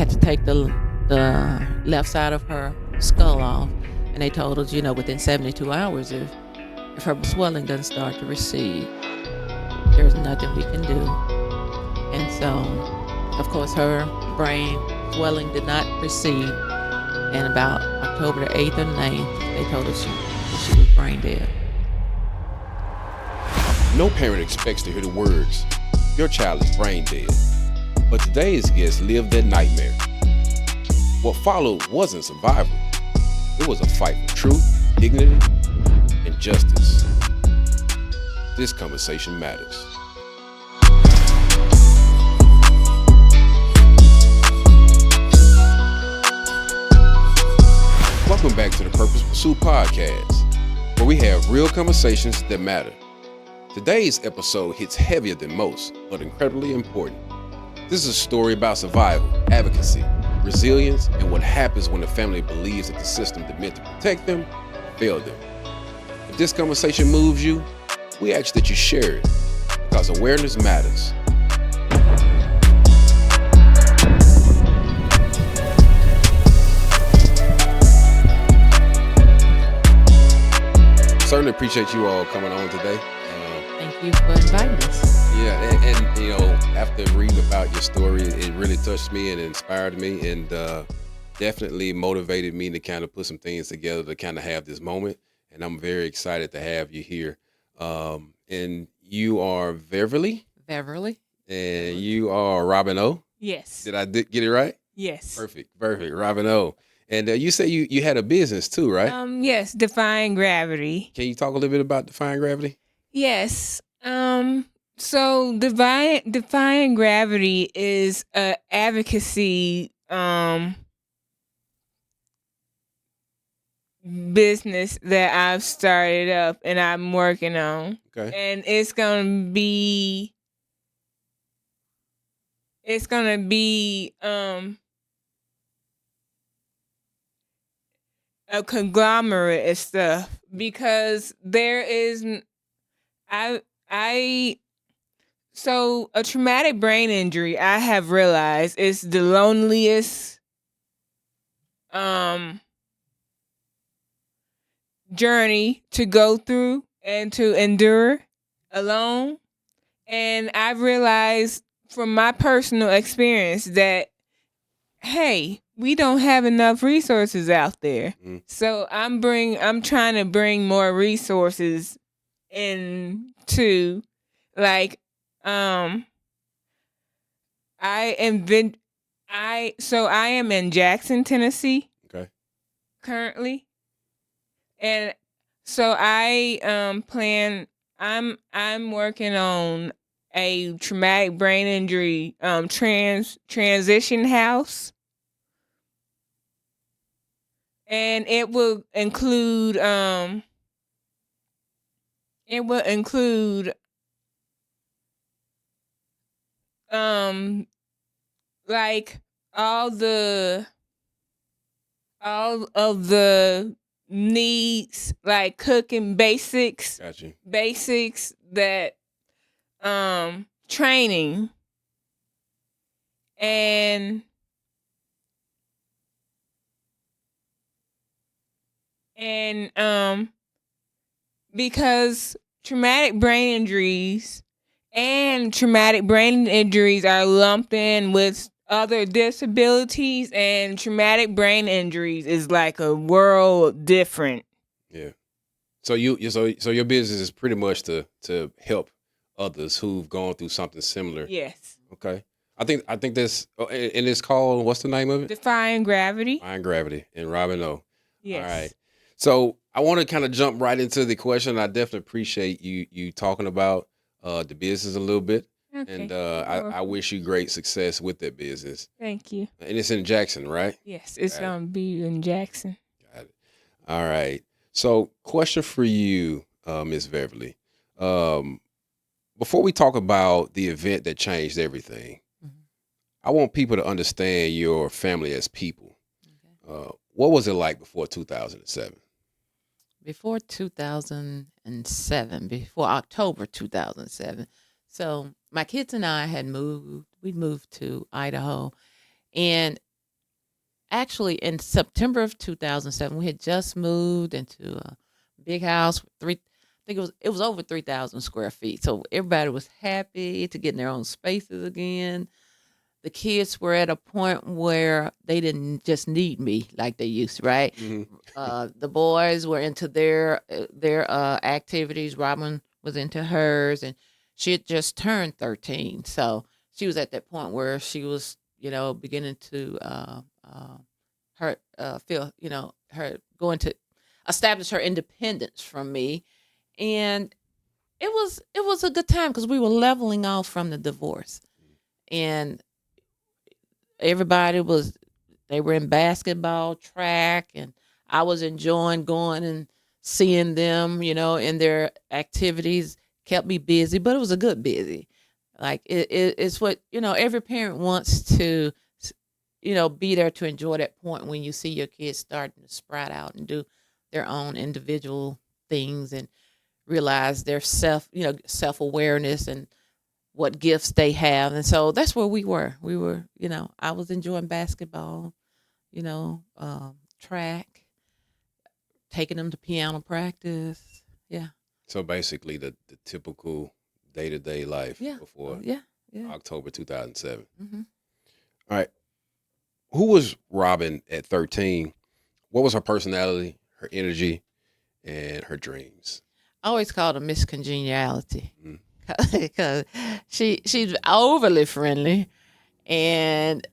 had to take the left side of her skull off, and they told us, within 72 hours, if her swelling doesn't start to recede, there's nothing we can do. And so, of course, her brain swelling did not recede. And about October the 8th or 9th, they told us she was brain dead. No parent expects to hear the words, "Your child is brain dead." But today's guest lived that nightmare. What followed wasn't survival. It was a fight for truth, dignity, and justice. This conversation matters. Welcome back to the Purpose Pursuit Podcast, where we have real conversations that matter. Today's episode hits heavier than most, but incredibly important. This is a story about survival, advocacy, resilience, and what happens when a family believes that the system that meant to protect them failed them. If this conversation moves you, we ask that you share it, because awareness matters. Certainly appreciate you all coming on today. Thank you for inviting us. Yeah, and after reading about your story, it really touched me and inspired me, and definitely motivated me to kind of put some things together to kind of have this moment. And I'm very excited to have you here. And you are Beverly. and you are Robin O. Yes. Did I get it right? Yes. Perfect, Robin O. And you say you had a business too, right? Yes, Defying Gravity. Can you talk a little bit about Defying Gravity? Yes. So Defying Gravity is a advocacy business that I've started up and I'm working on. Okay. And it's gonna be a conglomerate of stuff, because there is so a traumatic brain injury, I have realized, is the loneliest journey to go through and to endure alone. And I've realized from my personal experience that, hey, we don't have enough resources out there. So I'm trying to bring more resources into, like, I am in Jackson, Tennessee. Okay. Currently. And so I'm working on a traumatic brain injury transition house. And it will include like all of the needs, like cooking basics. Gotcha. Basics that training and because traumatic brain injuries are lumped in with other disabilities, and traumatic brain injuries is like a world different. Yeah. So so your business is pretty much to help others who've gone through something similar. Yes. Okay. I think this and it's called, what's the name of it? Defying Gravity. Defying Gravity and Robin O. Yes. All right. So I want to kind of jump right into the question. I definitely appreciate you talking about the business a little bit. Okay. And I wish you great success with that business. Thank you. And it's in Jackson, right? Yes, it's gonna be in Jackson. Got it. All right. So, question for you, Ms. Beverly. Before we talk about the event that changed everything, I want people to understand your family as people. Okay. What was it like before 2007? Before 2007, before October 2007. So my kids and I had moved. We moved to Idaho, and actually in September of 2007, we had just moved into a big house. I think it was over 3,000 square feet. So everybody was happy to get in their own spaces again. The kids were at a point where they didn't just need me like they used to, right? Hmm. The boys were into their activities. Robin was into hers, and she had just turned 13, so she was at that point where she was, beginning to her feel, her going to establish her independence from me, and it was a good time because we were leveling off from the divorce, and everybody was they were in basketball, track, and I was enjoying going and seeing them, in their activities. Kept me busy, but it was a good busy. Like it's what every parent wants to, be there to enjoy that point when you see your kids starting to sprout out and do their own individual things and realize their self awareness and what gifts they have. And so that's where we were. We were, I was enjoying basketball, track, taking them to piano practice. Yeah. So basically, the typical day to day life Yeah. before Yeah. Yeah. October 2007. hmm All right. Who was Robin at 13? What was her personality, her energy, and her dreams? I always called her Miss Congeniality Mm. because she's overly friendly, and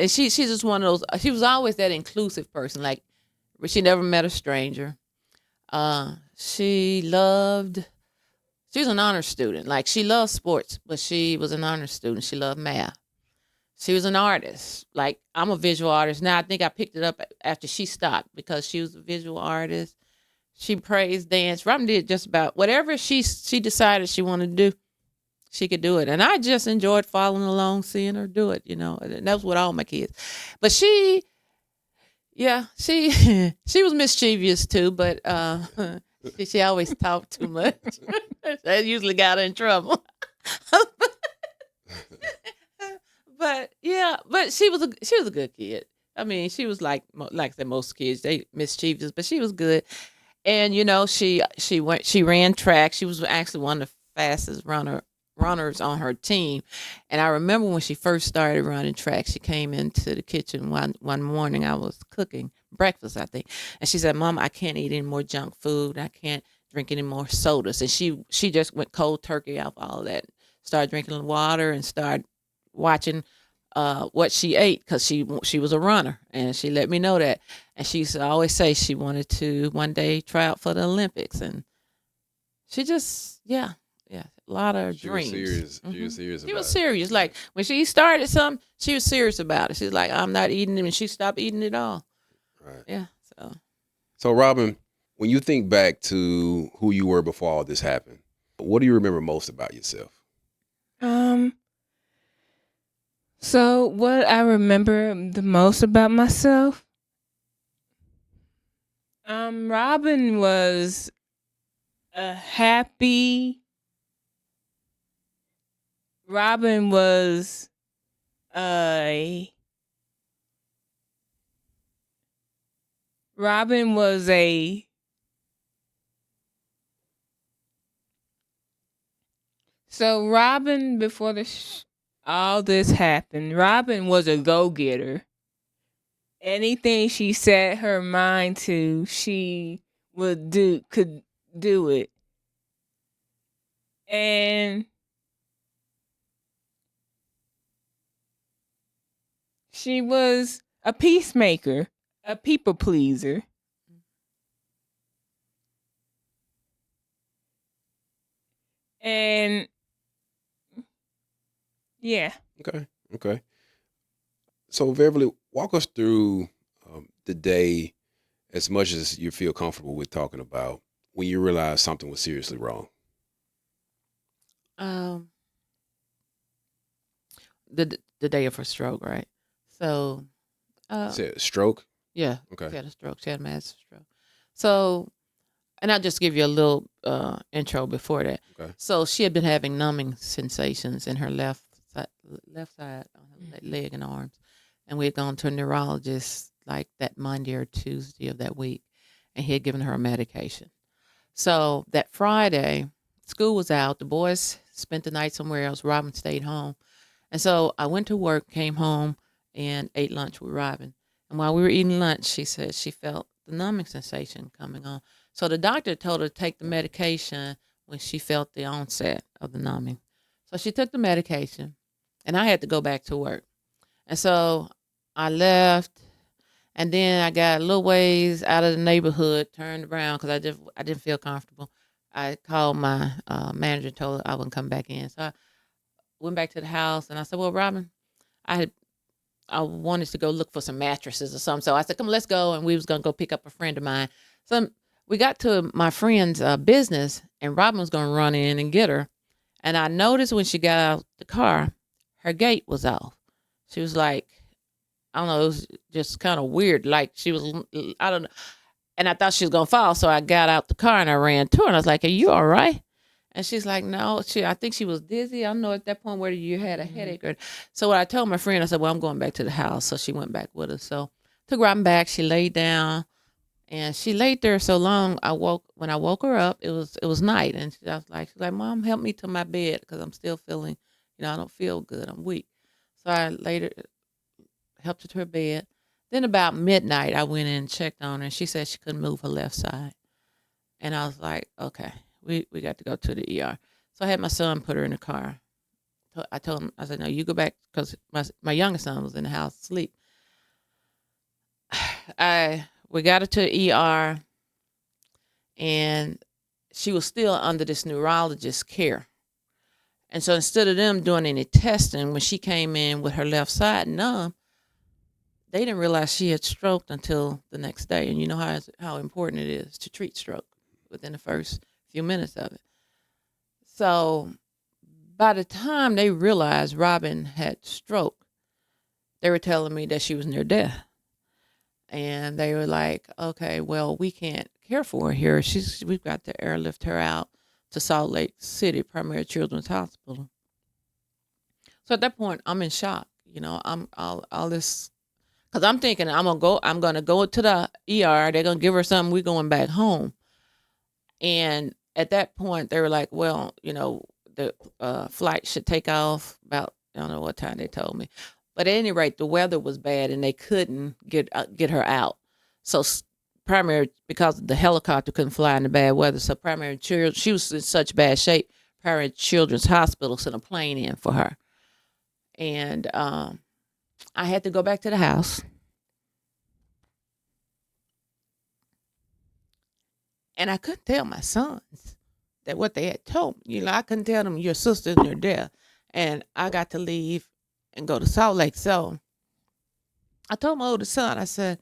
she's just one of those. She was always that inclusive person. Like, she never met a stranger. She was an honor student. Like, she loved sports, but she was an honor student. She loved math. She was an artist. Like, I'm a visual artist. Now, I think I picked it up after she stopped because she was a visual artist. She praised dance. Robin did just about whatever she decided she wanted to do, she could do it. And I just enjoyed following along, seeing her do it, And that was with all my kids. But she she was mischievous too, but she always talked too much. That usually got her in trouble. But she was a good kid. I mean, she was like I said, most kids, they mischievous, but she was good. And she ran track. She was actually one of the fastest runners on her team. And I remember when she first started running track, she came into the kitchen one morning. I was cooking breakfast, I think, and she said, "Mom, I can't eat any more junk food. I can't drink any more sodas." And she just went cold turkey off all of that. Started drinking water and started watching what she ate because she was a runner, and she let me know that. And she used to always say she wanted to one day try out for the Olympics, and she just a lot of She was dreams. serious. She was Mhm. serious She about was it. serious. Like, when she started something, she was serious about it. She's like, "I'm not eating it," and she stopped eating it all. Right. Yeah. So So, Robin, when you think back to who you were before all this happened, what do you remember most about yourself? So what I remember the most about myself, Robin was a happy. Robin was a. Robin was a. So Robin, before all this happened, Robin was a go-getter. Anything she set her mind to, she could do it. And she was a peacemaker, a people pleaser. And yeah. Okay. So, Beverly, walk us through the day as much as you feel comfortable with talking about when you realized something was seriously wrong. um, the day of her stroke, right? So Said stroke. yeah, Okay. she had a stroke. She had a massive stroke. So, and I'll just give you a little intro before that. Okay. So she had been having numbing sensations in her left side on her leg and arms, and we had gone to a neurologist like that Monday or Tuesday of that week, and he had given her a medication. So that Friday, school was out. The boys spent the night somewhere else. Robin stayed home. And so I went to work, came home, and ate lunch with Robin. And while we were eating lunch, she said she felt the numbing sensation coming on. So the doctor told her to take the medication when she felt the onset of the numbing. So she took the medication, and I had to go back to work. And so I left, and then I got a little ways out of the neighborhood, turned around because I didn't feel comfortable. I called my manager and told her I wouldn't come back in. So I went back to the house, and I said, well, Robin, I wanted to go look for some mattresses or something. So I said, come, let's go. And we was going to go pick up a friend of mine. So we got to my friend's business, and Robin was going to run in and get her. And I noticed when she got out the car, her gait was off. She was like, I don't know, it was just kind of weird. Like she was, I don't know. And I thought she was going to fall. So I got out the car and I ran to her. And I was like, are you all right? And she's like, no, I think she was dizzy. I don't know at that point whether you had a headache or. So what I told my friend, I said, well, I'm going back to the house. So she went back with us. So took Robin back. She laid down, and she laid there so long. When I woke her up, it was night, and she's like, Mom, help me to my bed because I'm still feeling, I don't feel good. I'm weak. So I helped her to her bed. Then about midnight, I went in and checked on her, and she said she couldn't move her left side. And I was like, okay. We got to go to the ER. So I had my son put her in the car. So I told him, I said, no, you go back, because my youngest son was in the house asleep. We got her to the ER, and she was still under this neurologist's care. And so instead of them doing any testing, when she came in with her left side numb, they didn't realize she had stroked until the next day. And you know how important it is to treat stroke within the first few minutes of it. So by the time they realized Robin had stroke, they were telling me that she was near death. And they were like, okay, well, we can't care for her here. We've got to airlift her out to Salt Lake City Primary Children's Hospital. So at that point, I'm in shock. I'm all this, because I'm thinking I'm gonna go to the ER. They're gonna give her something. We're going back home. And at that point, they were like, well, the flight should take off about, I don't know what time they told me. But at any rate, the weather was bad, and they couldn't get her out. So because the helicopter couldn't fly in the bad weather, so she was in such bad shape, Primary Children's Hospital sent a plane in for her. And I had to go back to the house. And I couldn't tell my sons that what they had told me. I couldn't tell them your sister's near death. And I got to leave and go to Salt Lake. So I told my oldest son, I said,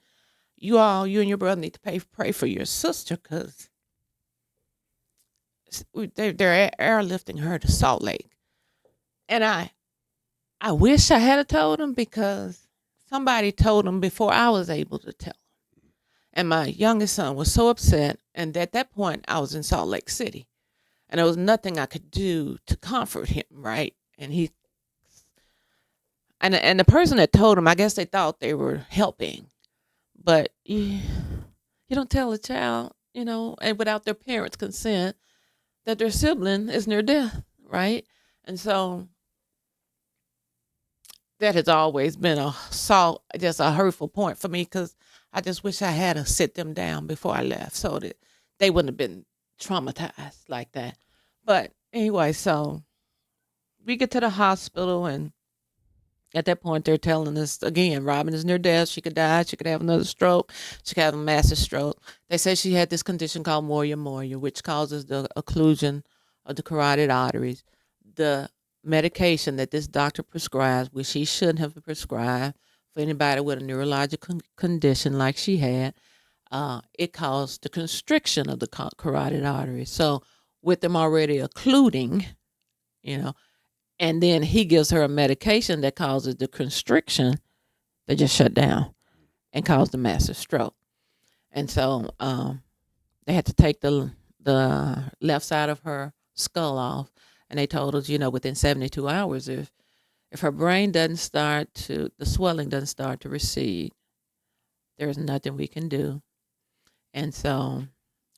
you and your brother need to pray for your sister, because they're airlifting her to Salt Lake. And I wish I had told them, because somebody told them before I was able to tell them. And my youngest son was so upset. And at that point, I was in Salt Lake City. And there was nothing I could do to comfort him, right? And the person that told him, I guess they thought they were helping. But you don't tell a child, and without their parents' consent, that their sibling is near death, right? And so that has always been just a hurtful point for me, because I just wish I had to sit them down before I left so that they wouldn't have been traumatized like that. But anyway, so we get to the hospital, and at that point they're telling us again, Robin is near death. She could die. She could have another stroke. She could have a massive stroke. They say she had this condition called moya, which causes the occlusion of the carotid arteries. The medication that this doctor prescribes, which he shouldn't have prescribed for anybody with a neurological condition like she had, it caused the constriction of the carotid arteries. So with them already occluding, and then he gives her a medication that causes the constriction, they just shut down and caused a massive stroke. And so they had to take the left side of her skull off, and they told us, within 72 hours, if if her brain doesn't start to, the swelling doesn't start to recede, there's nothing we can do. And so,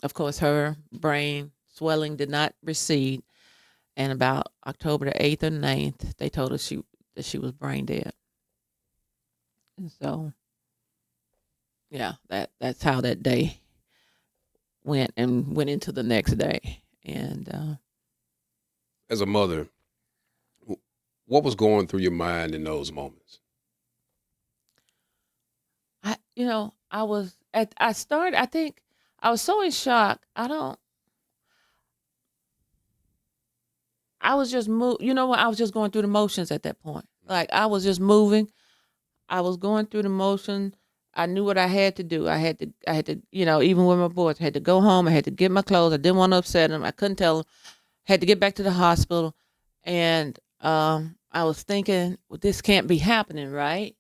of course, her brain swelling did not recede. And about October the 8th or 9th, they told us that she was brain dead. And so, yeah, that's how that day went and went into the next day. And As a mother, what was going through your mind in those moments? I think I was so in shock. I was just I was just going through the motions at that point. Like, I was just moving. I was going through the motion. I knew what I had to do. I had to, even with my boys, I had to go home. I had to get my clothes. I didn't want to upset them. I couldn't tell them. Had to get back to the hospital. And I was thinking, well, this can't be happening, right?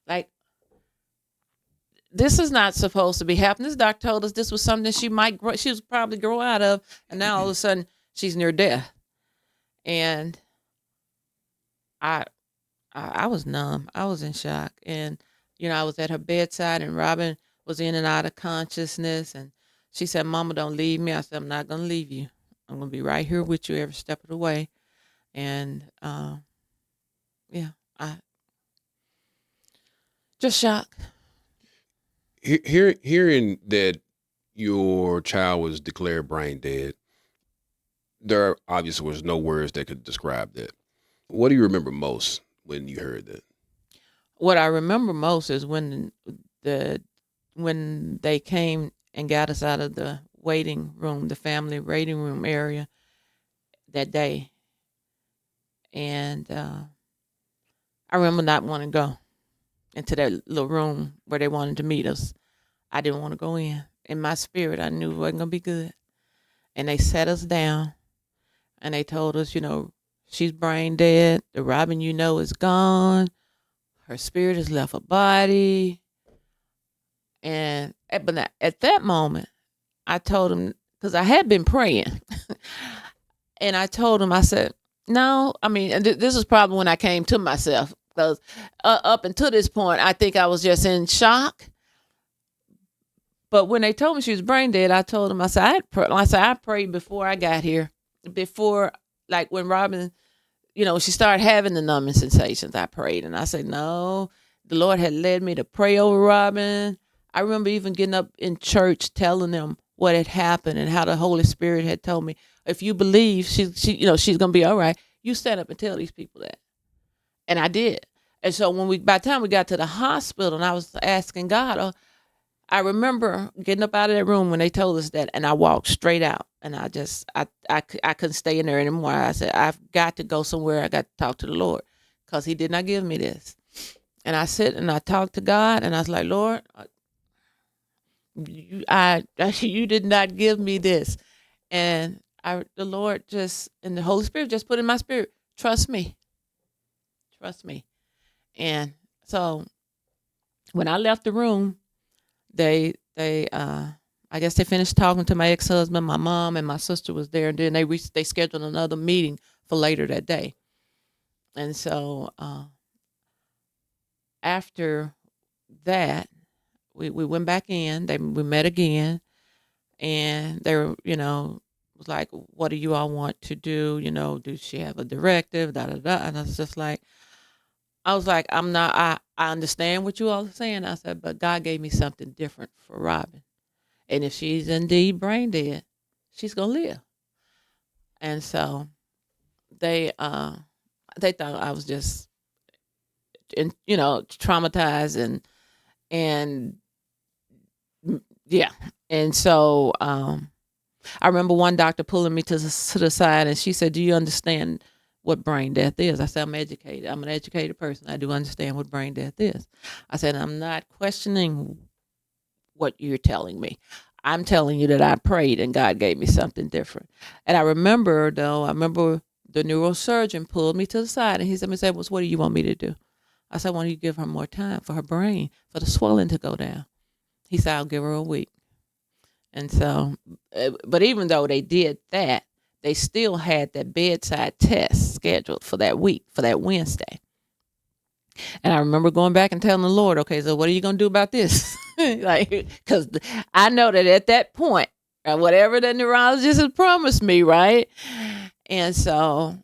Like, this is not supposed to be happening. This doctor told us this was something she was probably grow out of. And now all of a sudden she's near death. And I was numb. I was in shock. And, I was at her bedside, and Robin was in and out of consciousness. And she said, "Mama, don't leave me." I said, "I'm not going to leave you. I'm going to be right here with you every step of the way." And, I just shocked. Hearing that your child was declared brain dead, there obviously was no words that could describe that. What do you remember most when you heard that? What I remember most is when they came and got us out of the waiting room, the family waiting room area that day. And I remember not wanting to go into that little room where they wanted to meet us. I didn't want to go in. In my spirit, I knew it wasn't going to be good. And they sat us down, and they told us, she's brain dead. The Robin is gone. Her spirit has left her body. And but at that moment, I told him, because I had been praying, and I told him, I said, no, and this is probably when I came to myself, because up until this point, I think I was just in shock. But when they told me she was brain dead, I told them, I said, I prayed before I got here, before, like when Robin, she started having the numbing sensations. I prayed, and I said, no, the Lord had led me to pray over Robin. I remember even getting up in church telling them what had happened and how the Holy Spirit had told me, if you believe she's going to be all right, you stand up and tell these people that. And I did. And so by the time we got to the hospital, and I was asking God, I remember getting up out of that room when they told us that, and I walked straight out. And I couldn't stay in there anymore. I said, I've got to go somewhere. I got to talk to the Lord, because he did not give me this. And I sit and I talked to God, and I was like, Lord, you did not give me this. And the Lord and the Holy Spirit just put in my spirit, trust me. Trust me. And so when I left the room, they I guess they finished talking to my ex-husband. My mom and my sister was there, and then they scheduled another meeting for later that day. And so after that, we went back in. We met again, and they were, was like, "What do you all want to do? Do she have a directive?" Da da da. And I was just like, I'm not. I understand what you all are saying. I said, but God gave me something different for Robin. And if she's indeed brain dead, she's gonna live. And so they thought I was just, traumatized and yeah. And so I remember one doctor pulling me to the side, and she said, "Do you understand what brain death is?" I said, "I'm educated. I'm an educated person. I do understand what brain death is." I said, "I'm not questioning what you're telling me. I'm telling you that I prayed and God gave me something different." And I remember the neurosurgeon pulled me to the side, and he said, "Ms. Edwards, what do you want me to do?" I said, "I want you to give her more time for her brain, for the swelling to go down." He said, "I'll give her a week." And so, but even though they did that, they still had that bedside test scheduled for that week, for that Wednesday. And I remember going back and telling the Lord, okay, so what are you going to do about this? Like, because I know that at that point, whatever the neurologist had promised me, right? And so,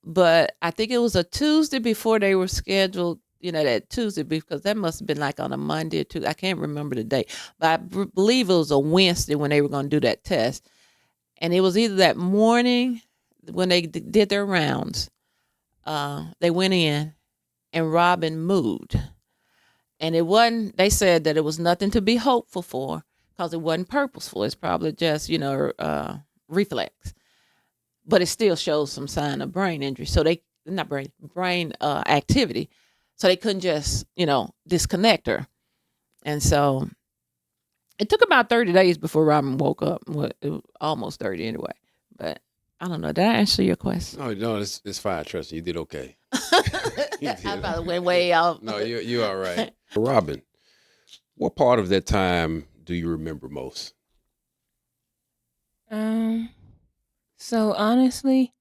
but I think it was a Tuesday before they were scheduled, that Tuesday, because that must have been like on a Monday or Tuesday. I can't remember the date, but I believe it was a Wednesday when they were going to do that test. And it was either that morning when they did their rounds, they went in and Robin moved. And it wasn't, they said that it was nothing to be hopeful for because it wasn't purposeful. It's probably just, reflex. But it still shows some sign of brain injury. So brain activity. So they couldn't just, disconnect her. And so it took about 30 days before Robin woke up. Well, it was almost 30 anyway. But I don't know. Did I answer your question? No, it's fine. Trust me, you did okay. I probably went way off. No, you're all right. Robin, what part of that time do you remember most? So honestly,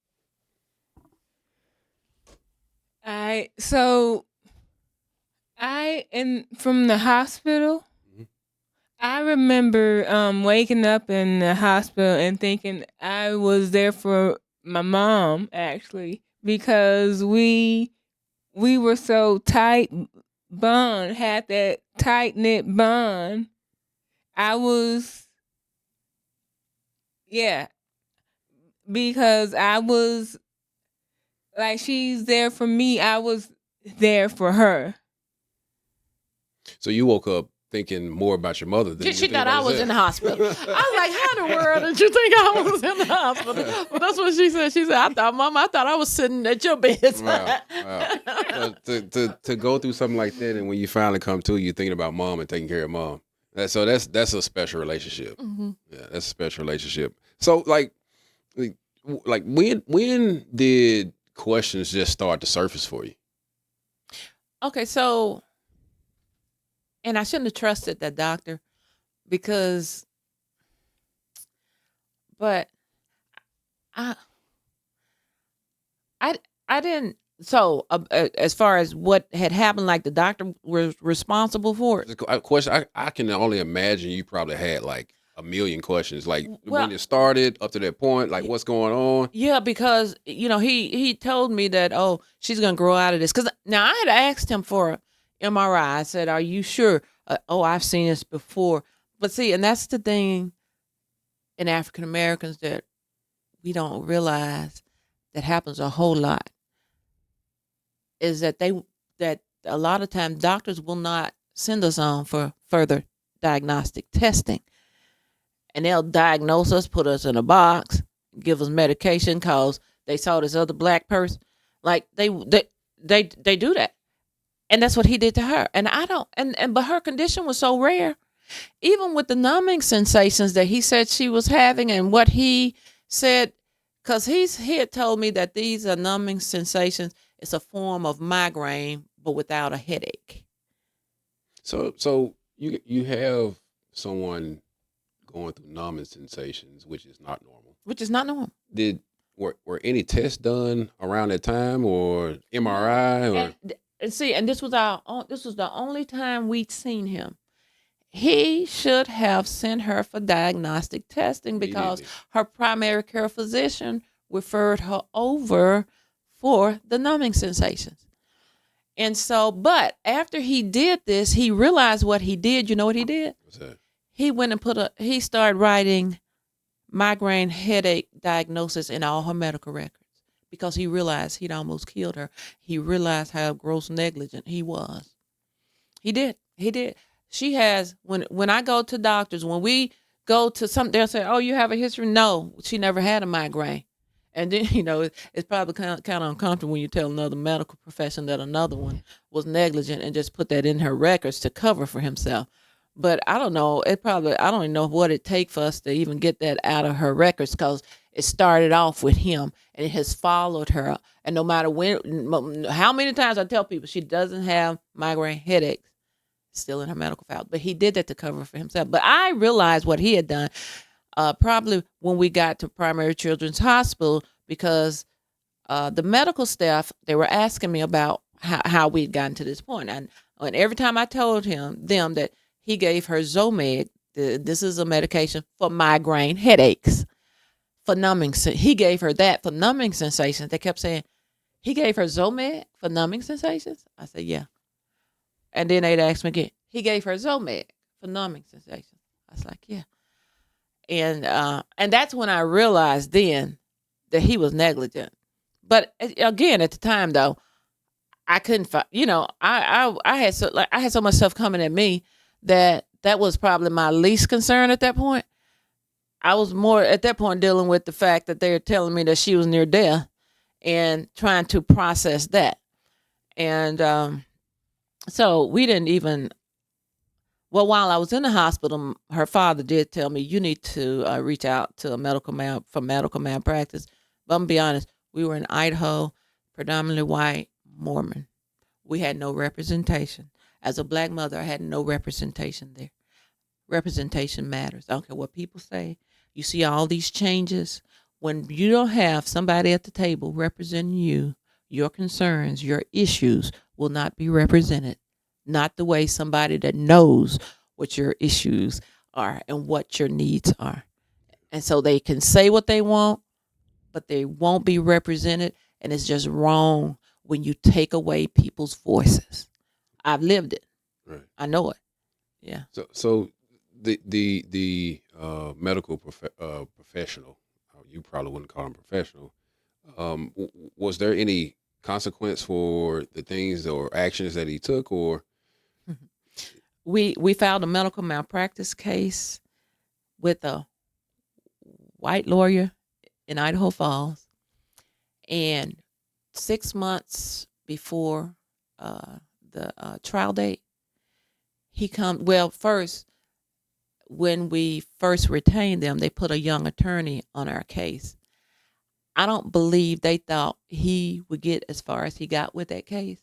from the hospital, I remember waking up in the hospital and thinking I was there for my mom, actually, because we were so tight bond, had that tight knit bond. Because I was like, she's there for me. I was there for her. So you woke up thinking more about your mother than she thought I was in the hospital. I was like, how in the world did you think I was in the hospital? Well, that's what she said. She said, I thought I was sitting at your bedside. Wow. To go through something like that, and when you finally come to, you're thinking about mom and taking care of mom. That's a special relationship. Mm-hmm. Yeah, that's a special relationship. So like when did questions just start to surface for you? Okay, so, and I shouldn't have trusted that doctor but I didn't. So as far as what had happened, like the doctor was responsible for it. A question I can only imagine you probably had like a million questions, like Well, when it started up to that point, like what's going on. Yeah, because he told me that she's gonna grow out of this. Because now I had asked him for an MRI. I said, "Are you sure?" I've seen this before. But see, and that's the thing in African Americans that we don't realize that happens a whole lot is that a lot of times doctors will not send us on for further diagnostic testing. And they'll diagnose us, put us in a box, give us medication because they saw this other black person. Like they do that, and that's what he did to her. And I don't. But her condition was so rare, even with the numbing sensations that he said she was having, and what he said, because he had told me that these are numbing sensations. It's a form of migraine, but without a headache. So you have someone going through numbing sensations, which is not normal. Were any tests done around that time, or MRI, or? And this was the only time we'd seen him. He should have sent her for diagnostic testing because her primary care physician referred her over for the numbing sensations. And so, but after he did this, he realized what he did. You know what he did? What's that? He went and he started writing migraine headache diagnosis in all her medical records because he realized he'd almost killed her. He realized how gross negligent he was. He did. She has, when I go to doctors, when we go to some, they'll say, "Oh, you have a history." No, she never had a migraine. And then, it's probably kind of uncomfortable when you tell another medical profession that another one was negligent and just put that in her records to cover for himself. But I don't know. I don't even know what it takes for us to even get that out of her records because it started off with him and it has followed her. And no matter how many times I tell people she doesn't have migraine headaches, still in her medical file. But he did that to cover for himself. But I realized what he had done probably when we got to Primary Children's Hospital because the medical staff, they were asking me about how we'd gotten to this point. And every time I told them that he gave her Zomig, this is a medication for migraine headaches, for numbing. He gave her that for numbing sensations. They kept saying, he gave her Zomig for numbing sensations? I said, yeah. And then they'd ask me again, he gave her Zomig for numbing sensations? I was like, yeah. And that's when I realized then that he was negligent. But again, at the time though, I couldn't find, I had so much stuff coming at me that was probably my least concern at that point. I was more at that point dealing with the fact that they were telling me that she was near death and trying to process that. And so we didn't even, well, while I was in the hospital, her father did tell me, you need to reach out to for medical malpractice. But I'm going to be honest, we were in Idaho, predominantly white, Mormon. We had no representation. As a black mother, I had no representation there. Representation matters. I don't care what people say. You see all these changes. When you don't have somebody at the table representing you, your concerns, your issues will not be represented. Not the way somebody that knows what your issues are and what your needs are. And so they can say what they want, but they won't be represented. And it's just wrong when you take away people's voices. I've lived it. Right. I know it. Yeah. So the medical professional, you probably wouldn't call him professional. Was there any consequence for the things or actions that he took, or? We filed a medical malpractice case with a white lawyer in Idaho Falls, and 6 months before the trial date, first, when we first retained them, they put a young attorney on our case. I don't believe they thought he would get as far as he got with that case.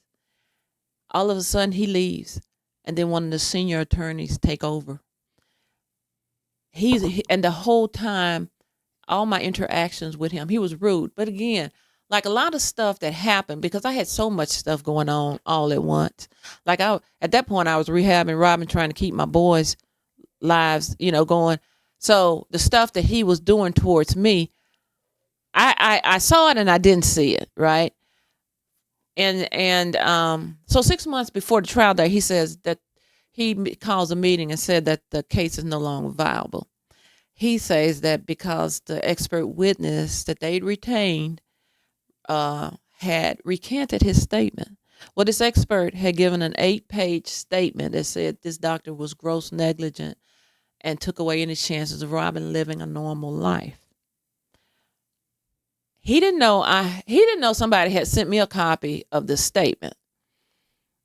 All of a sudden he leaves, and then one of the senior attorneys take over. And the whole time, all my interactions with him, he was rude. But again, like a lot of stuff that happened, because I had so much stuff going on all at once. Like at that point, I was rehabbing Robin, trying to keep my boys' lives, going. So the stuff that he was doing towards me, I saw it and I didn't see it, right? And so 6 months before the trial day, he says that he calls a meeting and said that the case is no longer viable. He says that because the expert witness that they'd retained had recanted his statement. Well, this expert had given an 8-page statement that said this doctor was gross negligent and took away any chances of Robin living a normal life. He didn't know somebody had sent me a copy of the statement.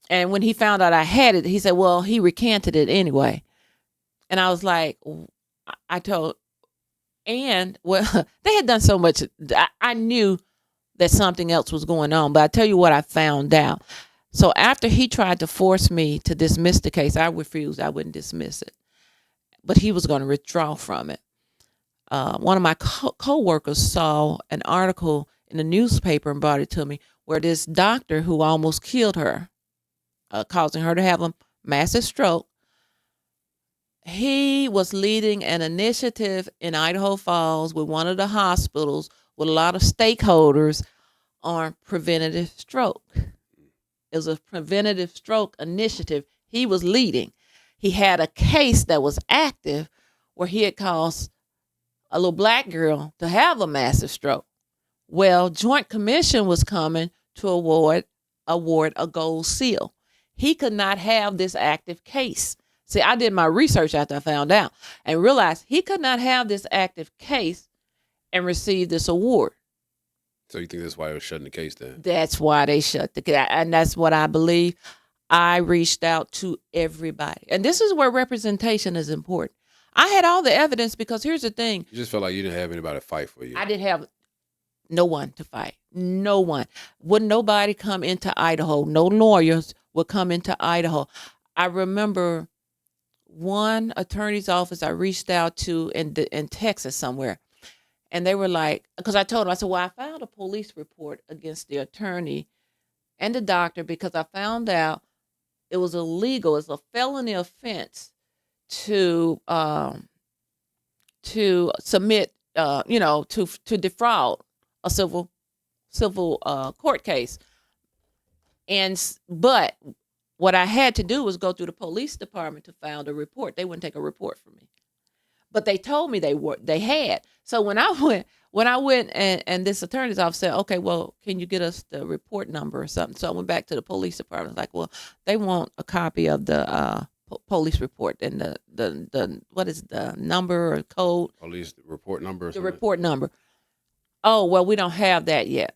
And when he found out I had it, he said, well, he recanted it anyway. And I was like, they had done so much. I knew that something else was going on, but I tell you what I found out. So after he tried to force me to dismiss the case, I refused. I wouldn't dismiss it. But he was going to withdraw from it. One of my co-workers saw an article in the newspaper and brought it to me where this doctor who almost killed her, causing her to have a massive stroke, he was leading an initiative in Idaho Falls with one of the hospitals with a lot of stakeholders on preventative stroke. It was a preventative stroke initiative he was leading. He had a case that was active where he had caused a little black girl to have a massive stroke. Well, Joint Commission was coming to award a gold seal. He could not have this active case. See, I did my research after I found out and realized he could not have this active case and receive this award. So you think that's why they were shutting the case down? That's why they shut the case. And that's what I believe. I reached out to everybody. And this is where representation is important. I had all the evidence because here's the thing. You just felt like you didn't have anybody to fight for you. I didn't have no one to fight. No one. Wouldn't nobody come into Idaho. No lawyers would come into Idaho. I remember one attorney's office I reached out to in Texas somewhere. And they were like, because I told them, I said, well, I filed a police report against the attorney and the doctor because I found out it was illegal. It's a felony offense to submit, to defraud a civil court case. But what I had to do was go through the police department to file a report. They wouldn't take a report from me, but they told me they had. So when I went and this attorney's office said, okay, well, can you get us the report number or something? So I went back to the police department. Like, well, they want a copy of the police report and the what is the number or code? Police report number. The report number. Oh, well, we don't have that yet.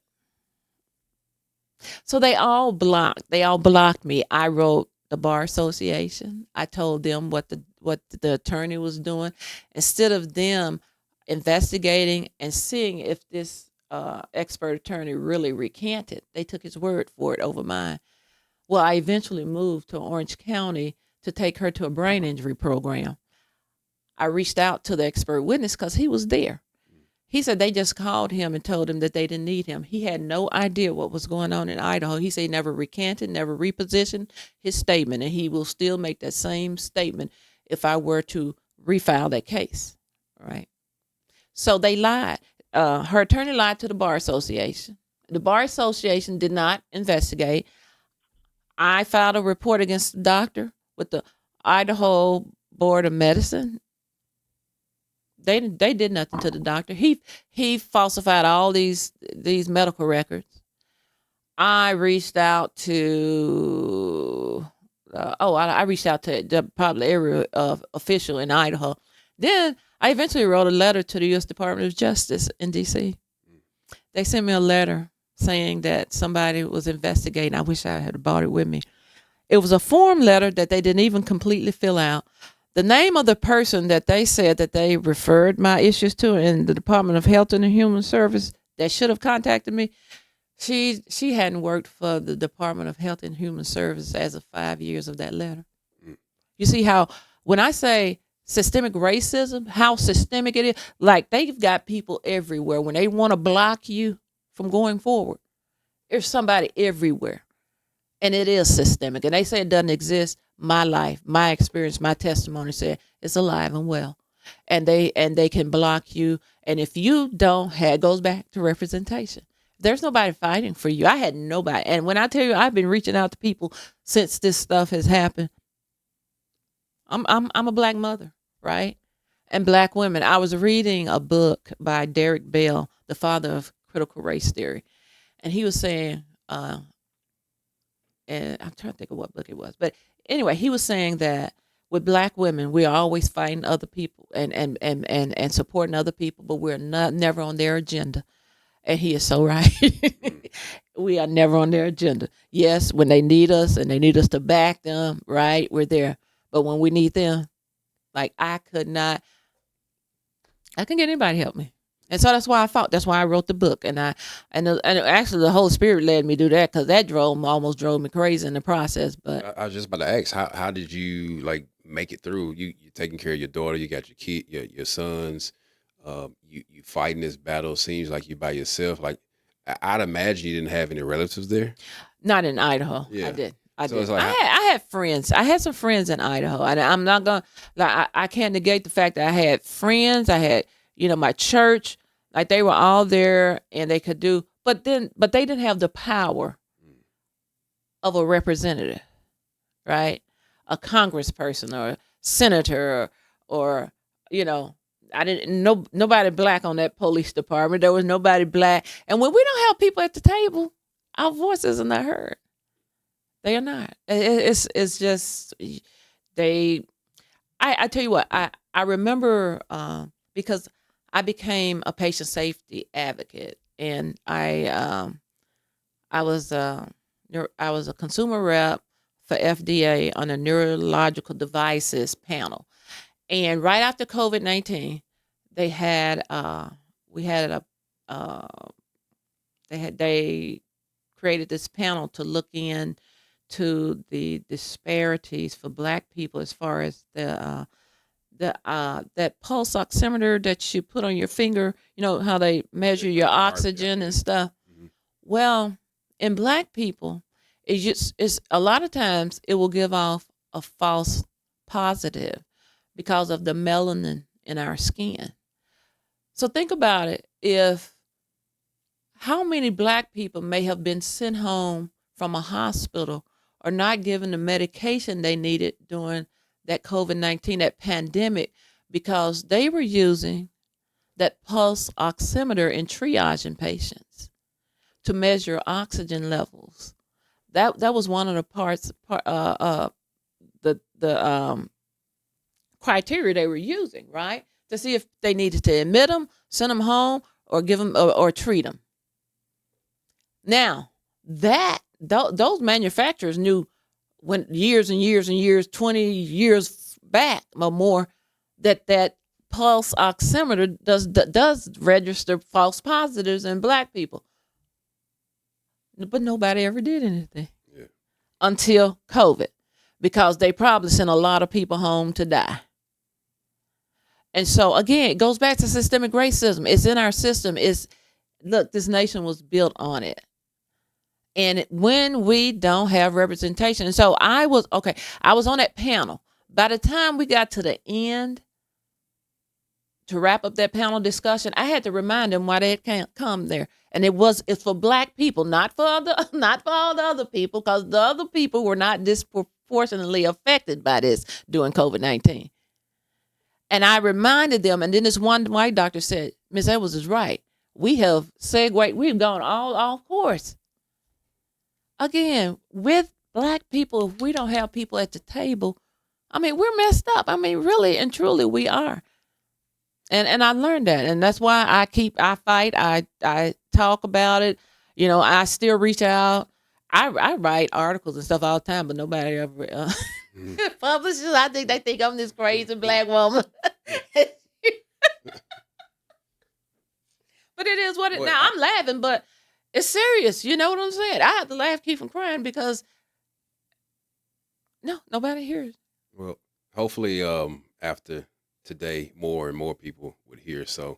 So they all blocked me. I wrote the bar association. I told them what the attorney was doing. Instead of them investigating and seeing if this expert attorney really recanted, they took his word for it over mine. Well, I eventually moved to Orange County to take her to a brain injury program. I reached out to the expert witness because he was there. He said they just called him and told him that they didn't need him. He had no idea what was going on in Idaho. He said he never recanted, never repositioned his statement, and he will still make that same statement if I were to refile that case. Right? So they lied. Her attorney lied to the Bar Association. The Bar Association did not investigate. I filed a report against the doctor with the Idaho Board of Medicine. They did nothing to the doctor. He falsified all these medical records. I reached out to I reached out to the probably area official in Idaho. Then I eventually wrote a letter to the U.S. Department of Justice in D.C. They sent me a letter saying that somebody was investigating. I wish I had brought it with me. It was a form letter that they didn't even completely fill out. The name of the person that they said that they referred my issues to in the Department of Health and Human Service that should have contacted me, she hadn't worked for the Department of Health and Human Service as of 5 years of that letter. You see how when I say systemic racism, how systemic it is, like they've got people everywhere. When they want to block you from going forward, there's somebody everywhere. And it is systemic. And they say it doesn't exist. My life, my experience, my testimony said it's alive and well. And they can block you. And if you don't have, it goes back to representation. There's nobody fighting for you. I had nobody. And when I tell you I've been reaching out to people since this stuff has happened, I'm a black mother, right? And black women. I was reading a book by Derek Bell, the father of critical race theory. And he was saying, and I'm trying to think of what book it was. But anyway, he was saying that with black women, we're always fighting other people and supporting other people, but we're never on their agenda. And he is so right. We are never on their agenda. Yes, when they need us and they need us to back them, right, we're there. But when we need them, like I couldn't get anybody to help me. And so that's why I fought. That's why I wrote the book. And actually the Holy Spirit led me to do that because that almost drove me crazy in the process. But I was just about to ask, how did you like make it through? You're taking care of your daughter, you got your kid, your sons, you fighting this battle. Seems like you by yourself. Like I'd imagine you didn't have any relatives there. Not in Idaho. Yeah. I did. It's like, I had friends. I had some friends in Idaho. And I'm not going to, I can't negate the fact that I had friends. I had, my church, like they were all there and they could do, but they didn't have the power of a representative, right? A congressperson or a senator or I didn't know nobody black on that police department. There was nobody black. And when we don't have people at the table, our voices are not heard. They are not. It's just I tell you what, I remember because I became a patient safety advocate, and I was a consumer rep for FDA on a neurological devices panel, and right after COVID-19, they created this panel to look into the disparities for Black people as far as that pulse oximeter that you put on your finger, how they measure your oxygen and stuff. Mm-hmm. Well, in Black people, it's a lot of times it will give off a false positive because of the melanin in our skin. So think about it. If how many black people may have been sent home from a hospital or not given the medication they needed during that COVID-19, that pandemic, because they were using that pulse oximeter in triaging patients to measure oxygen levels. That was one of the the criteria they were using, right? To see if they needed to admit them, send them home, or give them or treat them. Now those manufacturers knew when years and years and years, 20 years back or more, that pulse oximeter does register false positives in black people. But nobody ever did anything until COVID, because they probably sent a lot of people home to die. And so again, it goes back to systemic racism. It's in our system. Look, this nation was built on it. And when we don't have representation, and so I was on that panel. By the time we got to the end to wrap up that panel discussion, I had to remind them why they had come there. And it's for black people, not for all the other people, because the other people were not disproportionately affected by this during COVID-19. And I reminded them, and then this one white doctor said, Ms. Edwards is right. We have segued, we've gone all off course. Again, with black people, if we don't have people at the table, we're messed up. Really and truly we are. And I learned that. And that's why I fight. I talk about it. I still reach out. I write articles and stuff all the time, but nobody ever publishes. I think they think I'm this crazy black woman. But it is what it. Now I'm laughing, but it's serious. You know what I'm saying? I have to laugh, keep from crying, because nobody hears. Well, hopefully, after today, more and more people would hear. So,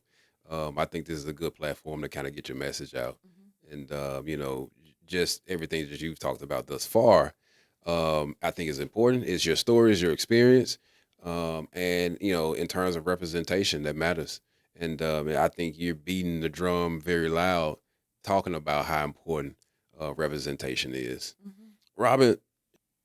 I think this is a good platform to kind of get your message out, and just everything that you've talked about thus far. I think is important. It's your stories, your experience, and in terms of representation, that matters. And I think you're beating the drum very loud, talking about how important representation is. Robin,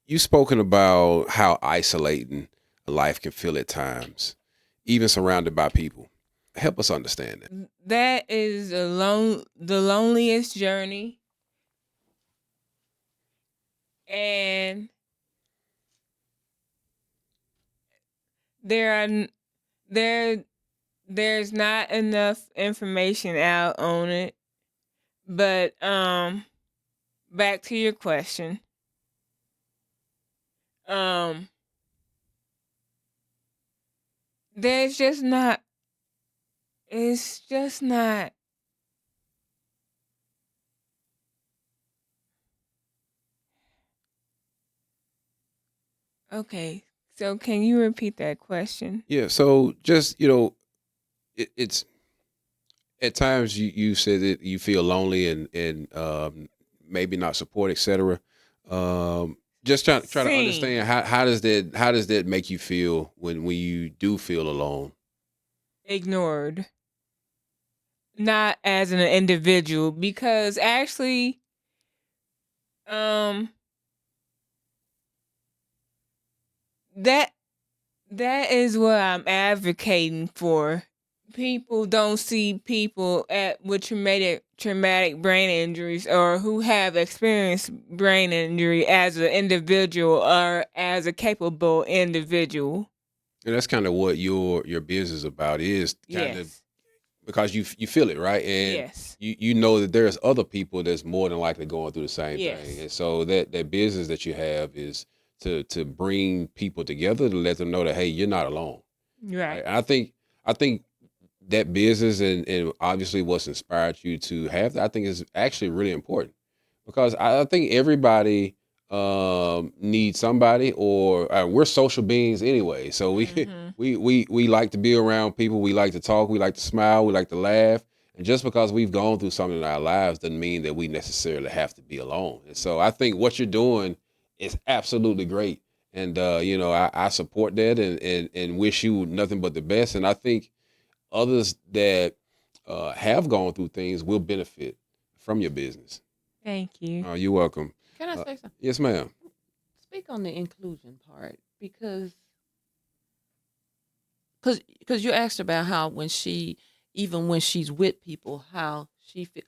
you've spoken about how isolating life can feel at times, even surrounded by people. Help us understand that. That is the loneliest journey. And there's not enough information out on it. But back to your question. There's just not. It's just not. Okay, so can you repeat that question? Yeah. So just it's at times you said that you feel lonely and maybe not support, etc. Just try to understand how does that make you feel when you do feel alone? Ignored. Not as an individual, because actually, that is what I'm advocating for. People don't see people with traumatic brain injuries, or who have experienced brain injury, as an individual or as a capable individual. And that's kind of what your business about is, kind of, Yes. because you feel it, right? And Yes. you know that there's other people that's more than likely going through the same Yes. thing. And so that business that you have is to bring people together, to let them know that, hey, you're not alone. Right. I think that business and obviously what's inspired you to have that, I think is actually really important, because I think everybody needs somebody, or we're social beings anyway. So we like to be around people. We like to talk. We like to smile. We like to laugh. And just because we've gone through something in our lives doesn't mean that we necessarily have to be alone. And so I think what you're doing is absolutely great. And I support that and wish you nothing but the best. And I think others that have gone through things will benefit from your business. Thank you. You're welcome. Can I say something? Yes, ma'am. Speak on the inclusion part because you asked about how even when she's with people, how she feel.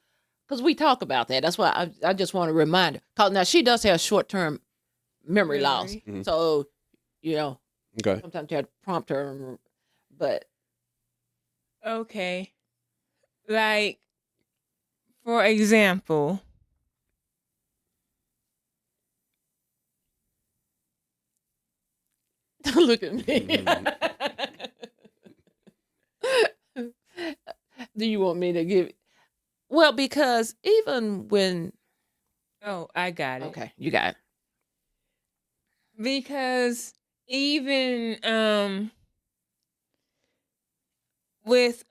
Because we talk about that. That's why I just want to remind her. 'Cause now she does have short-term memory loss. Memory. So, Okay. sometimes you have to prompt her. But Okay. Like, for example, look at me. Do you want me to give? Well, because even when I got it. okay, you got it. Because even with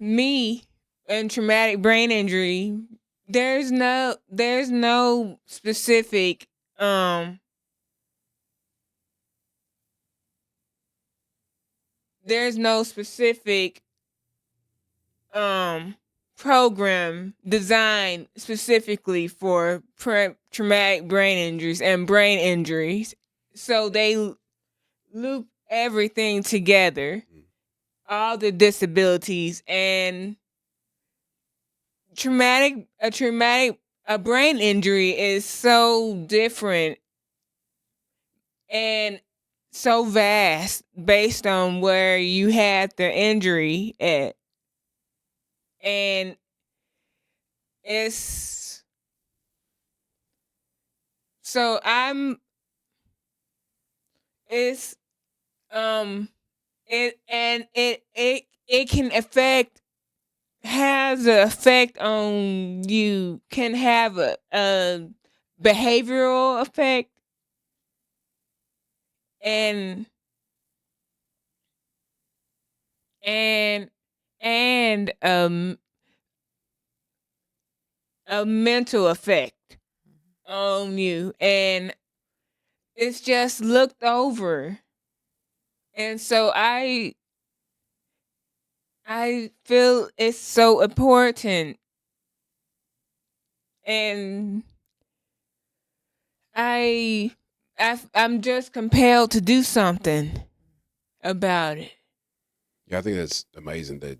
me and traumatic brain injury, there's no specific program designed specifically for traumatic brain injuries and brain injuries. So they loop everything together, all the disabilities, and a brain injury is so different and so vast based on where you had the injury at. And it's so I'm it's it can has an effect on you, can have a behavioral effect and a mental effect on you, and it's just looked over. And so I feel it's so important, and I'm just compelled to do something about it. Yeah, I think that's amazing that,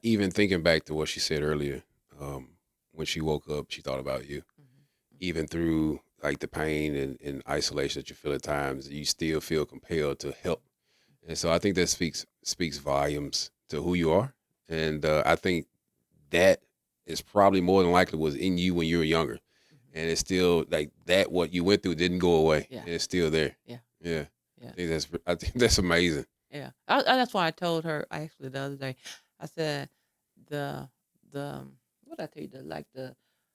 even thinking back to what she said earlier, when she woke up, she thought about you. Even through like the pain and isolation that you feel at times, you still feel compelled to help. And so I think that speaks volumes to who you are. And I think that is probably more than likely was in you when you were younger. And it's still like that, what you went through didn't go away. Yeah. And it's still there. Yeah. Yeah. Yeah. I think that's amazing. Yeah, that's why I told her actually the other day. I said the what did I tell you,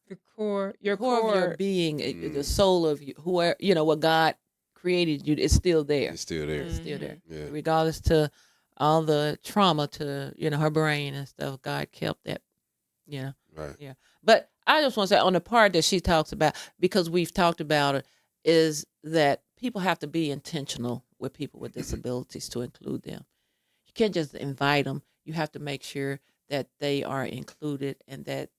The core, your core of your being, the soul of you, whoever what God created you, is still there. It's still there. It's still there, Yeah. regardless to all the trauma to her brain and stuff. God kept that, Right. Yeah, but I just want to say on the part that she talks about, because we've talked about it, is that people have to be intentional with people with disabilities to include them. You can't just invite them. You have to make sure that they are included and that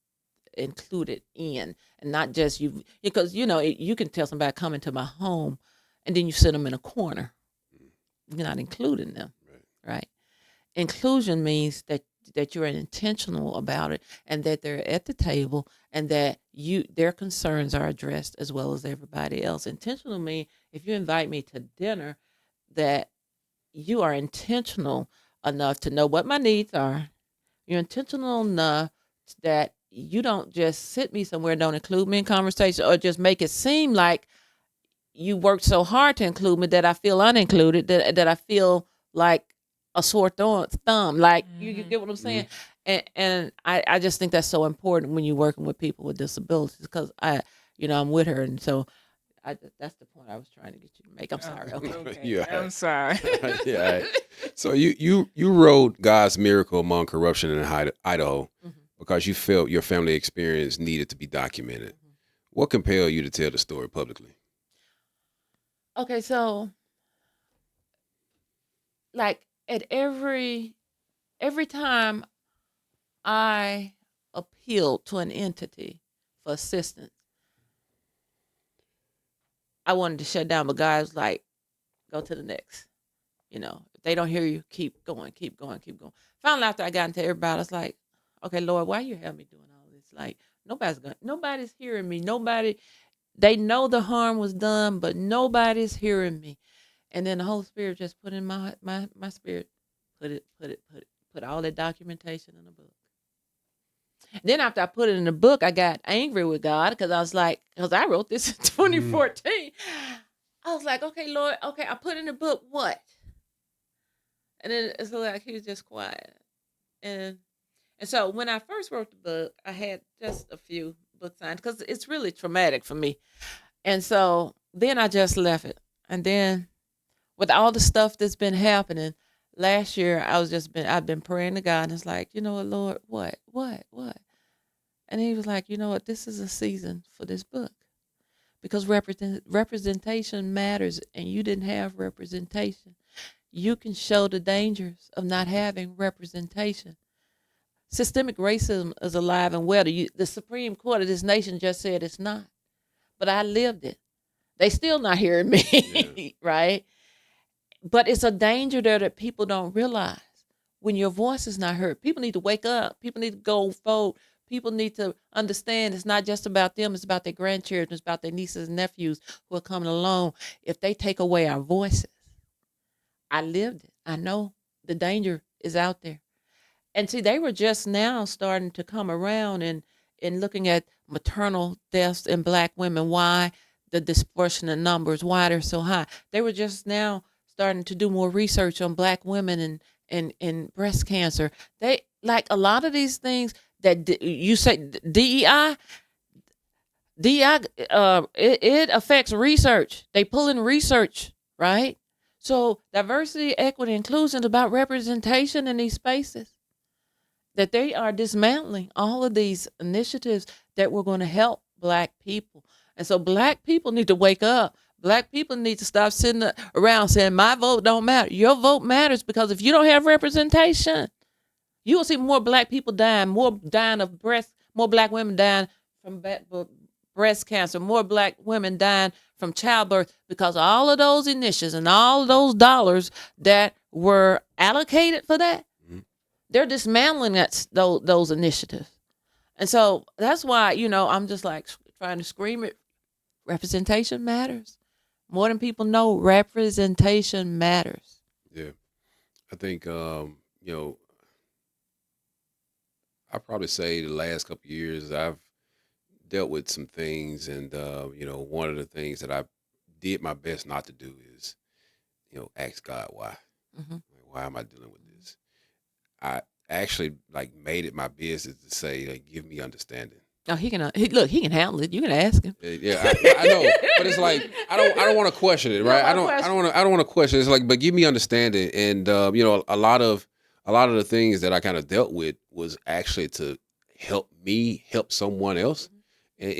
included in, and not just you, because you can tell somebody coming to my home and then you sit them in a corner. You're not including them, right? Inclusion means that you're intentional about it and that they're at the table and that their concerns are addressed as well as everybody else. Intentional means if you invite me to dinner, that you are intentional enough to know what my needs are. You're intentional enough that you don't just sit me somewhere and don't include me in conversation, or just make it seem like you worked so hard to include me that I feel unincluded, that I feel like a sore thumb. Like, you get what I'm saying? And I just think that's so important when you're working with people with disabilities, because I'm with her, and so that's the point I was trying to get you to make. I'm sorry. Okay. Okay. Yeah. I'm sorry. Yeah. So you wrote God's Miracle Among Corruption in Idaho Mhm. because you felt your family experience needed to be documented. Mhm. What compelled you to tell the story publicly? Okay, so like at every time I appealed to an entity for assistance, I wanted to shut down, but God was like, go to the next. If they don't hear you, keep going, keep going, keep going. Finally, after I got into everybody, I was like, okay, Lord, why you have me doing all this? Like, nobody's hearing me. They know the harm was done, but nobody's hearing me. And then the Holy Spirit just put in my spirit, put all that documentation in a book. Then after I put it in the book, I got angry with God because I was like, because I wrote this in 2014. I was like, okay, Lord, okay, I put in the book what? And then it's like he was just quiet. And so when I first wrote the book, I had just a few book signs because it's really traumatic for me. And so then I just left it. And then with all the stuff that's been happening, last year I've been praying to God, and it's like, you know what, Lord, what? And he was like, you know what, this is a season for this book. Because representation matters, and you didn't have representation. You can show the dangers of not having representation. Systemic racism is alive and well. The Supreme Court of this nation just said it's not, but I lived it. They still not hearing me, right? But it's a danger there that people don't realize. When your voice is not heard, people need to wake up. People need to go vote. People need to understand it's not just about them. It's about their grandchildren. It's about their nieces and nephews who are coming along. If they take away our voices, I lived it. I know the danger is out there. And see, they were just now starting to come around and looking at maternal deaths in Black women, why the disproportionate numbers, why they're so high. They were just now starting to do more research on Black women and breast cancer. They like a lot of these things that you say DEI. It affects research. They pull in research, right? So diversity, equity, inclusion is about representation in these spaces. That they are dismantling all of these initiatives that were going to help Black people. And so Black people need to wake up. Black people need to stop sitting around saying, my vote don't matter. Your vote matters, because if you don't have representation, you will see more Black people dying, more Black women dying from breast cancer, more Black women dying from childbirth, because all of those initiatives and all of those dollars that were allocated for that, they're dismantling those initiatives. And so that's why, I'm just like trying to scream it. Representation matters. More than people know, representation matters. Yeah. I think, I probably say the last couple of years I've dealt with some things, and, one of the things that I did my best not to do is, ask God why. Mm-hmm. Why am I dealing with this? I actually made it my business to say, give me understanding. Oh, he can handle it. You can ask him. Yeah, I know, but it's like I don't want to question it, right? I don't want to question it. It's like, but give me understanding, and a lot of the things that I kind of dealt with was actually to help me help someone else, and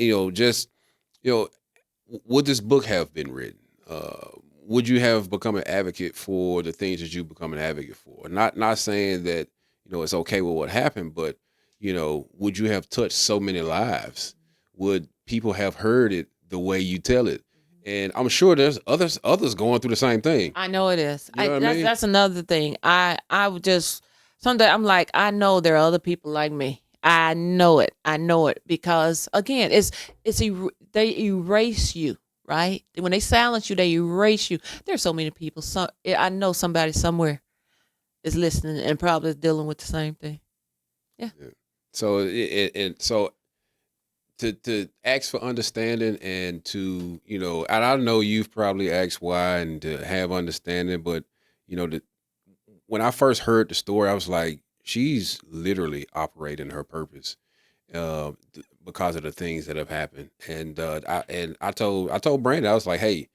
would this book have been written? Would you have become an advocate for the things that you become an advocate for? Not saying that it's okay with what happened, but would you have touched so many lives? Would people have heard it the way you tell it? And I'm sure there's others going through the same thing. I know it is. You know what I mean? That's another thing. I would just someday I'm like, I know there are other people like me. I know it because again, they erase you, right? When they silence you, they erase you. There's so many people. I know somebody somewhere is listening and probably is dealing with the same thing. Yeah. So so to ask for understanding, and to and I know you've probably asked why, and to have understanding, but when I first heard the story, I was like, she's literally operating her purpose because of the things that have happened. And I told Brandon, I was like, hey,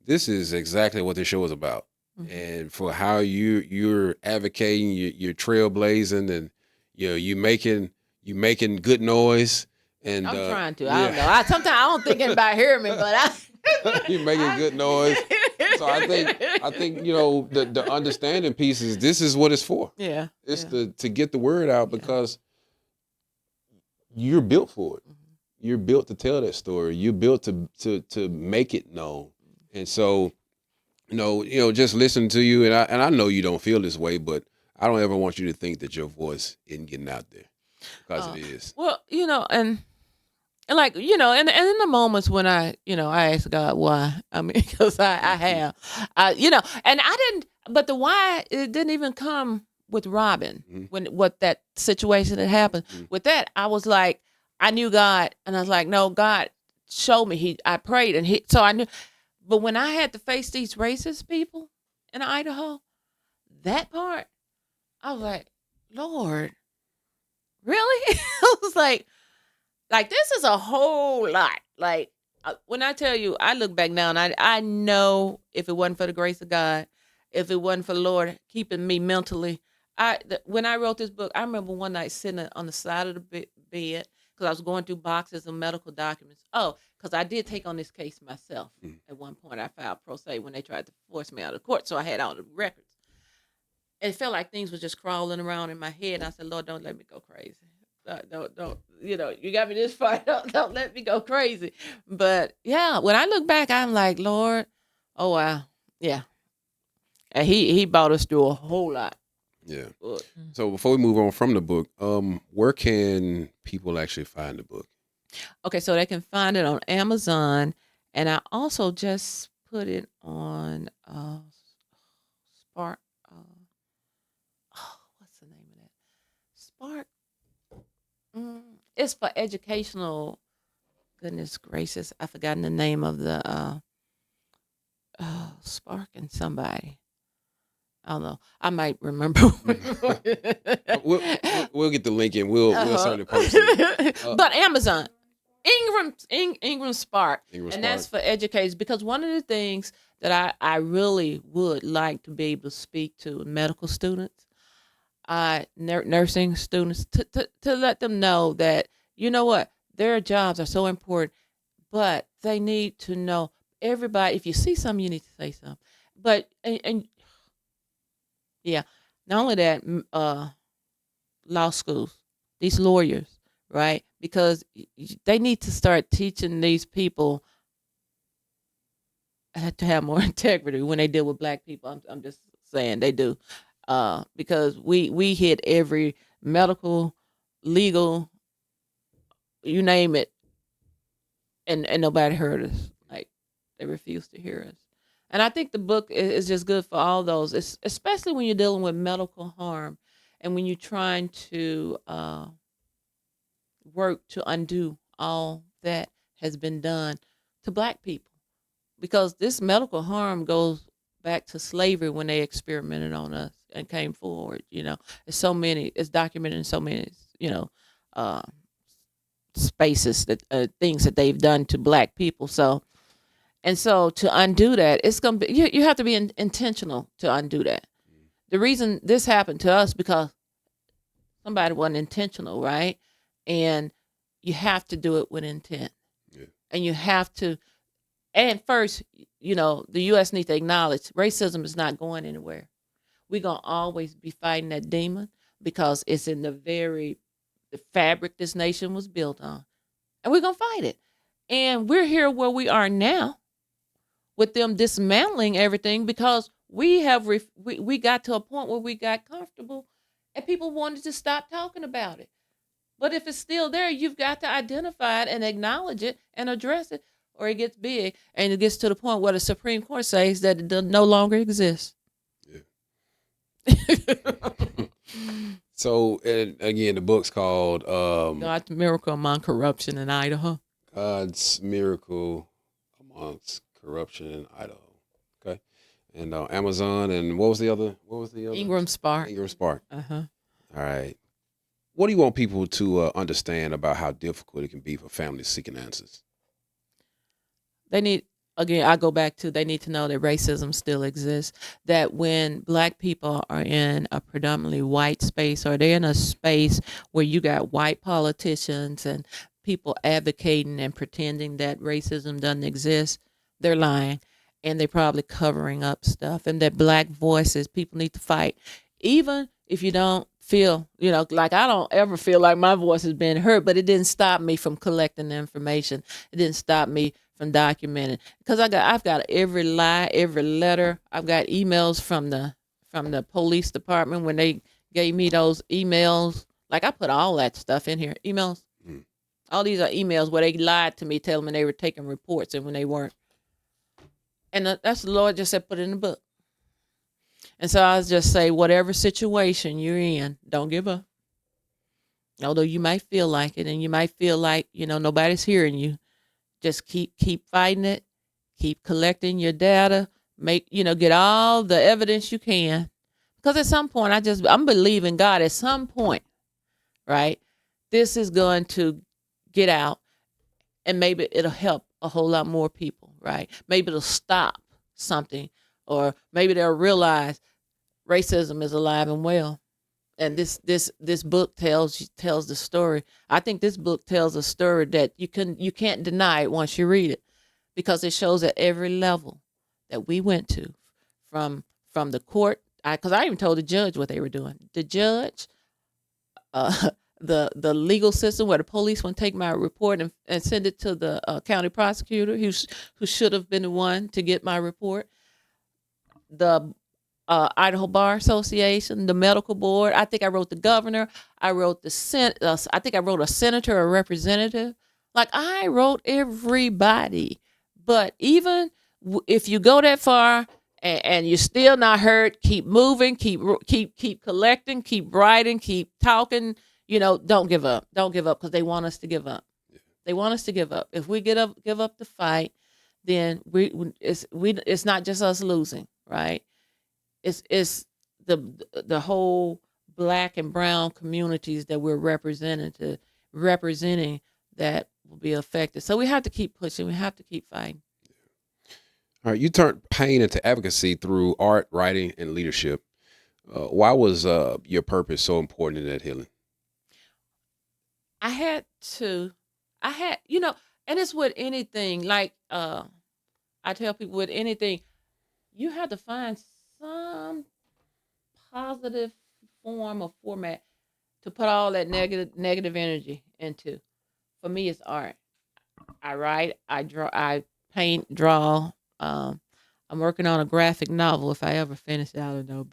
this is exactly what this show is about. and for how you're advocating, you're trailblazing, and you making good noise. And I'm trying to. I don't know. Sometimes I don't think anybody hear me, but you're making good noise. So I think the understanding piece is this is what it's for. Yeah. It's to get the word out because you're built for it. You're built to tell that story. You're built to make it known. And so, just listening to you, and I know you don't feel this way, but I don't ever want you to think that your voice isn't getting out there because it is. Well, and like, and in the moments when I ask God why, I mean, because I have, and I didn't, but the why, it didn't even come with Robin when that situation that happened. With that, I was like, I knew God, and I was like, no, God showed me. I prayed, and so I knew. But when I had to face these racist people in Idaho, that part, I was like, Lord, really? I was like this is a whole lot. Like when I tell you, I look back now, and I know if it wasn't for the grace of God, if it wasn't for the Lord keeping me mentally, when I wrote this book, I remember one night sitting on the side of the bed because I was going through boxes of medical documents. Oh, because I did take on this case myself. At one point, I filed pro se when they tried to force me out of court, so I had all the records. It felt like things were just crawling around in my head. And I said, Lord, don't let me go crazy. Don't, you got me this far. Don't let me go crazy. But yeah, when I look back, I'm like, Lord, oh wow, yeah. And he brought us through a whole lot. Yeah. So before we move on from the book, where can people actually find the book? Okay, so they can find it on Amazon, and I also just put it on Spark. What's the name of that? Spark. It's for educational. Goodness gracious, I've forgotten the name of the Spark and somebody. I don't know. I might remember. We'll get the link and we'll certainly post it. But Amazon, Ingram Spark, Ingram and that's for educators, because one of the things that I really would like to be able to speak to medical students, nursing students, to let them know that, you know what, their jobs are so important, but they need to know, everybody, if you see something, you need to say something. But, and yeah, not only that, law schools, these lawyers, right? Because they need to start teaching these people to have more integrity when they deal with black people. I'm just saying they do. Because we hit every medical, legal, you name it, and nobody heard us. Like, they refused to hear us. And I think the book is just good for all those, especially when you're dealing with medical harm and when you're trying to work to undo all that has been done to black people. Because this medical harm goes back to slavery when they experimented on us and came forward. It's documented in so many, spaces, that things that they've done to black people. So to undo that, it's gonna be, you have to be intentional to undo that. The reason this happened to us because somebody wasn't intentional, right? And you have to do it with intent. Yeah. And you have to, and first, the U.S. needs to acknowledge racism is not going anywhere. We're gonna always be fighting that demon because it's in the fabric this nation was built on, and we're gonna fight it. And we're here where we are now, with them dismantling everything because we got to a point where we got comfortable and people wanted to stop talking about it. But if it's still there, you've got to identify it and acknowledge it and address it, or it gets big and it gets to the point where the Supreme Court says that it no longer exists. Yeah. So, and again, the book's called God's Miracle Among Corruption in Idaho. God's Miracle Amongst Corruption in Idaho. Okay. And Amazon, and what was the other? Ingram Spark. Ingram Spark. Uh-huh. All right. What do you want people to understand about how difficult it can be for families seeking answers? They need again, I go back to they need to know that racism still exists. That when black people are in a predominantly white space, or they're in a space where you got white politicians and people advocating and pretending that racism doesn't exist, they're lying, and they're probably covering up stuff. And that black voices, people need to fight, even if you don't feel, like I don't ever feel like my voice has been heard, but it didn't stop me from collecting the information. It didn't stop me from documenting, because I've got every lie, every letter. I've got emails from the police department when they gave me those emails. Like, I put all that stuff in here. Emails. All these are emails where they lied to me, telling me they were taking reports, and when they weren't. And that's the Lord just said, put it in the book. And so I just say, whatever situation you're in, don't give up. Although you might feel like it, and you might feel like, nobody's hearing you. Just keep fighting it. Keep collecting your data. Get all the evidence you can. Because at some point, I'm believing God at some point, right? This is going to get out, and maybe it'll help a whole lot more people, right? Maybe it'll stop something, or maybe they'll realize racism is alive and well. And this book tells the story. I think this book tells a story that you can't deny it once you read it, because it shows at every level that we went to, from the court. Because I even told the judge what they were doing. The judge, the legal system, where the police would take my report and send it to the county prosecutor, who should have been the one to get my report. The Idaho Bar Association, the medical board. I think I wrote the governor. I wrote I think I wrote a senator or representative. Like, I wrote everybody. But even if you go that far and you're still not heard, keep moving, keep collecting, keep writing, keep talking. Don't give up. Don't give up, because they want us to give up. Yeah. They want us to give up. If we give up the fight, then it's not just us losing, right? It's the whole black and brown communities that we're representing that will be affected. So we have to keep pushing. We have to keep fighting. All right, you turned pain into advocacy through art, writing, and leadership. Why was your purpose so important in that healing? I had, and it's with anything. Like, I tell people, with anything, you have to find some positive form or format to put all that negative energy into. For me, it's art. I write, I draw, I paint, draw. I'm working on a graphic novel. If I ever finish it, I don't know.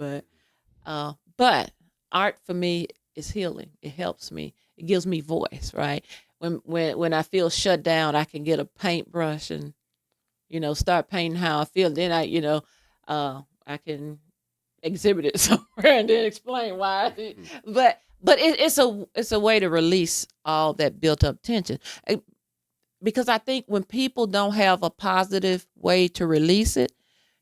But art for me is healing. It helps me. It gives me voice, right? When I feel shut down, I can get a paintbrush and, start painting how I feel. Then I can exhibit it somewhere and then explain why. But it's a way to release all that built up tension. Because I think when people don't have a positive way to release it,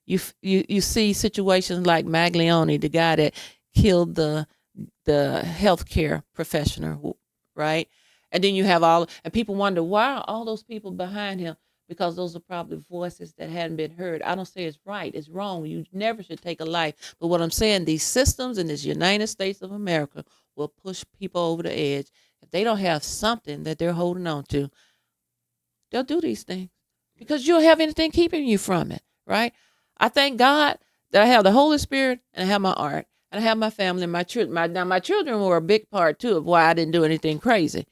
you see situations like Maglione, the guy that killed the healthcare professional, right? And then you have and people wonder, why are all those people behind him? Because those are probably voices that hadn't been heard. I don't say it's right, it's wrong. You never should take a life. But what I'm saying, these systems in this United States of America will push people over the edge. If they don't have something that they're holding on to, they'll do these things, because you don't have anything keeping you from it, right? I thank God that I have the Holy Spirit, and I have my art, and I have my family and my children. Now, my children were a big part, too, of why I didn't do anything crazy,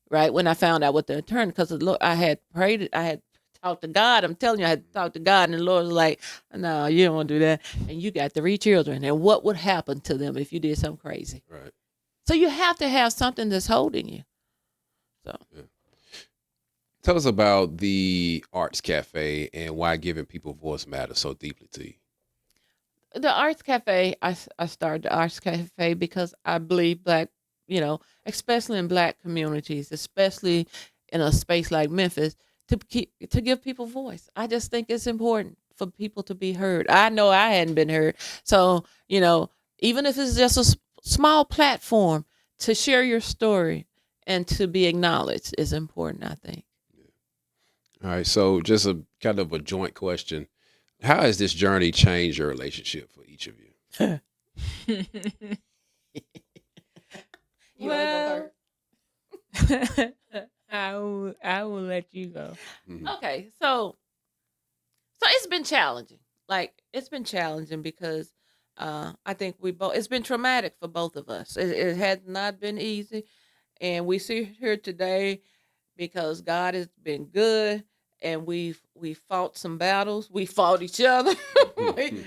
right? When I found out with the attorney, because I had prayed, I had talked to God. I'm telling you, I had to talk to God, and the Lord was like, no, you don't want to do that. And you got 3 children, and what would happen to them if you did something crazy? Right. So you have to have something that's holding you. So. Yeah. Tell us about the Arts Cafe and why giving people voice matters so deeply to you. The Arts Cafe, I started the Arts Cafe because I believe Black, especially in Black communities, especially in a space like Memphis, to give people voice. I just think it's important for people to be heard. I know I hadn't been heard. So, even if it's just a small platform to share your story and to be acknowledged is important, I think. All right. So just a kind of a joint question. How has this journey changed your relationship for each of you? You wanna go Well, I will let you go. Mhm. Okay, so it's been challenging. Like it's been challenging because I think we both. It's been traumatic for both of us. It has not been easy, and we sit here today because God has been good, and we fought some battles. We fought each other. we,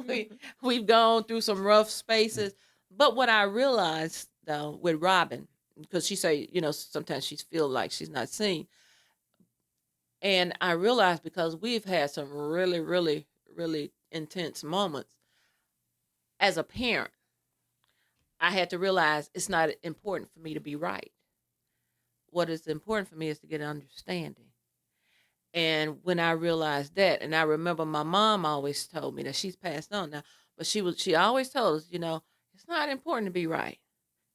we we've gone through some rough spaces. But what I realized though with Robin, because she say sometimes she feel like she's not seen, and I realized because we've had some really, really, really intense moments as a parent, I had to realize it's not important for me to be right. What is important for me is to get an understanding. And when I realized that, and I remember my mom always told me that she's passed on now, but she always told us, it's not important to be right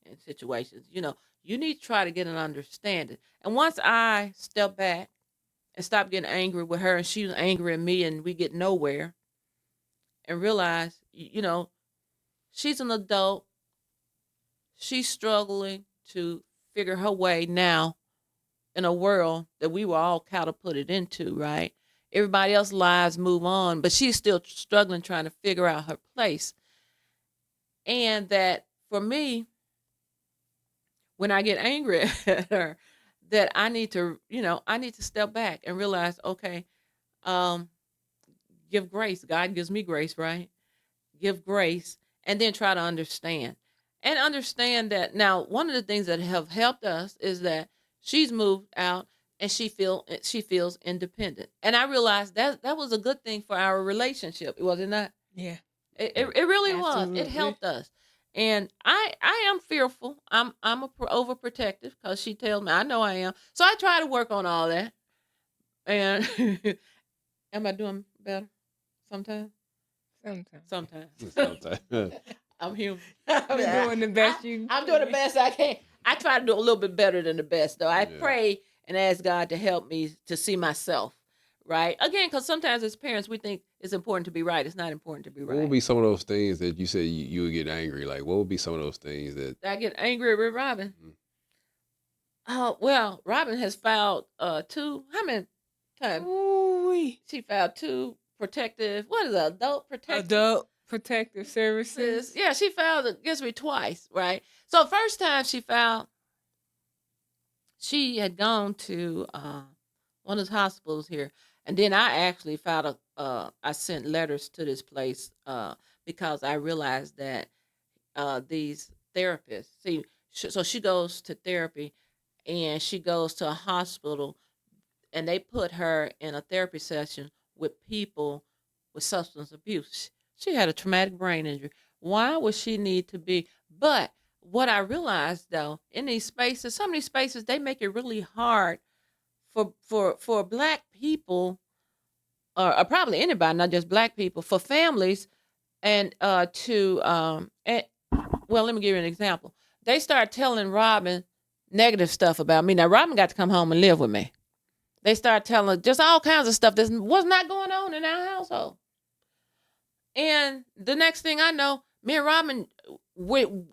in situations. You need to try to get an understanding. And once I step back and stop getting angry with her and she was angry at me and we get nowhere and realize, she's an adult. She's struggling to figure her way now in a world that we were all catapulted into, right? Everybody else's lives move on, but she's still struggling trying to figure out her place. And that for me, when I get angry at her, that I need to step back and realize, okay, um, give grace. God gives me grace, right? Give grace and then try to understand. And understand that now one of the things that have helped us is that she's moved out and she feels independent. And I realized that was a good thing for our relationship. Was it not? Yeah, It really was. It absolutely. helped us. And I am fearful. I'm overprotective because she tells me I know I am. So I try to work on all that. And am I doing better? Sometimes. Sometimes Sometimes. Sometimes. I'm human. you're doing the best you. I'm doing the best I can. I try to do a little bit better than the best, though. I Yeah. pray and ask God to help me to see myself, right? Again, because sometimes as parents, we think it's important to be right. It's not important to be What would right. be some of those things that you said you would get angry? Like, what would be some of those things that? I get angry with Robin. Mhm. Oh, well, Robin has filed how many times? Ooh, She filed two protective, what is it, adult protective adult protective services. services? Yeah, she filed against me twice, right? So first time she filed, she had gone to one of the hospitals here, and then I actually filed I sent letters to this place because I realized that these therapists see, so she goes to therapy, and she goes to a hospital, and they put her in a therapy session with people with substance abuse. She had a traumatic brain injury. Why would she need to be? But what I realized though, in these spaces, some of these spaces, they make it really hard for black people, or probably anybody, not just black people, for families and well, let me give you an example. They start telling Robin negative stuff about me. Now Robin got to come home and live with me. They start telling her just all kinds of stuff that was not going on in our household. And the next thing I know, me and Robin,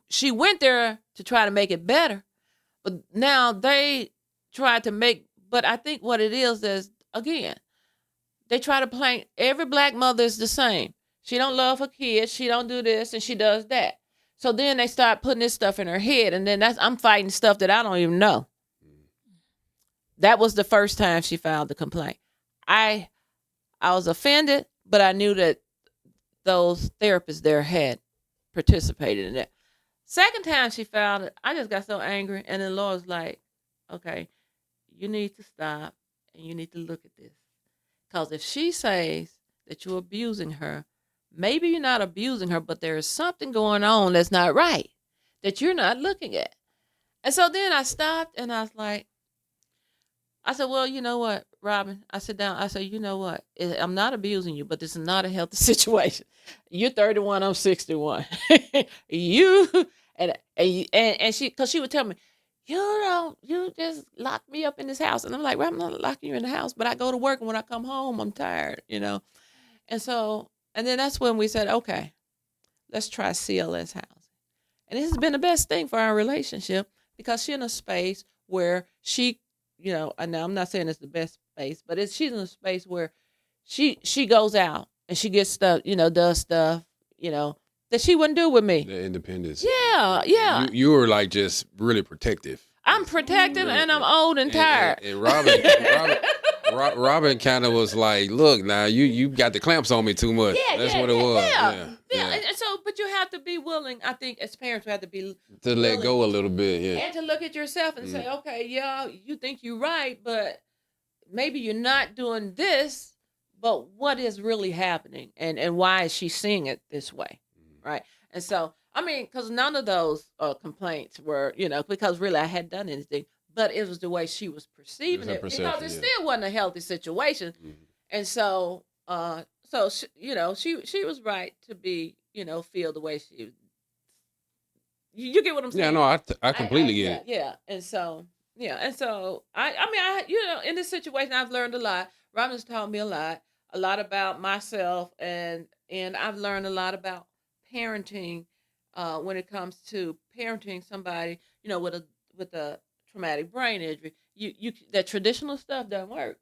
she went there to try to make it better. But now they try to make, but I think what it is, again, they try to paint every black mother is the same. She don't love her kids. She don't do this and she does that. So then they start putting this stuff in her head. And then I'm fighting stuff that I don't even know. That was the first time she filed the complaint. I was offended, but I knew that those therapists there had participated in it. Second time she filed it, I just got so angry, and the Lord was like, "Okay, you need to stop and you need to look at this, because if she says that you're abusing her, maybe you're not abusing her, but there is something going on that's not right that you're not looking at." And so then I stopped and I was like, I said, well, you know what, Robin? I sit down. I said, you know what? I'm not abusing you, but this is not a healthy situation. You're 31. I'm 61. you and she, because she would tell me, you just locked me up in this house. And I'm like, well, I'm not locking you in the house, but I go to work and when I come home, I'm tired, And so, and then that's when we said, okay, let's try CLS housing. And this has been the best thing for our relationship because she's in a space where she, and now I'm not saying it's the best space, but she's in a space where she goes out and she gets stuff, does stuff, that she wouldn't do with me. The independence. Yeah. You were like just really protective. I'm protective and I'm old and tired. And Robin kind of was like, look, now you got the clamps on me too much. That's what it was. Yeah. And so, but you have to be willing, I think as parents, we have to be to let go a little bit, and to look at yourself and say, okay, yeah, you think you're right, but maybe you're not doing this, but what is really happening and why is she seeing it this way, right? And so, I mean, because none of those complaints were, because really I hadn't done anything, but it was the way she was perceiving it because it still wasn't a healthy situation. And so, she was right to be, feel the way she. You get what I'm saying? Yeah, no, I completely get it. Yeah, and so I in this situation I've learned a lot. Robin's taught me a lot about myself, and I've learned a lot about parenting. When it comes to parenting somebody, with a traumatic brain injury, you that traditional stuff doesn't work.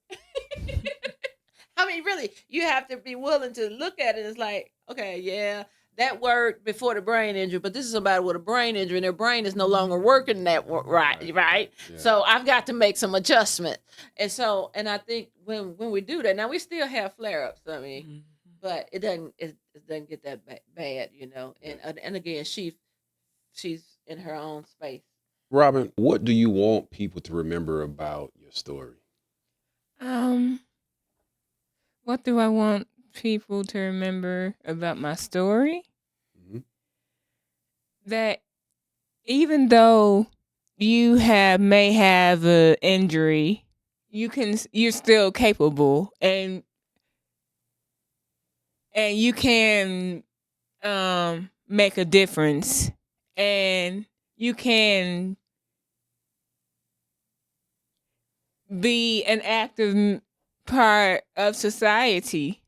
I mean, really, you have to be willing to look at it. It's like, okay, yeah, that worked before the brain injury, but this is somebody with a brain injury, and their brain is no longer working right. Yeah. So I've got to make some adjustment, and I think when we do that, now we still have flare ups. I mean. But it doesn't get that bad, And again, she's in her own space. Robin, what do you want people to remember about your story? What do I want people to remember about my story? That even though you may have an injury, you're still capable and you can make a difference, and you can be an active part of society.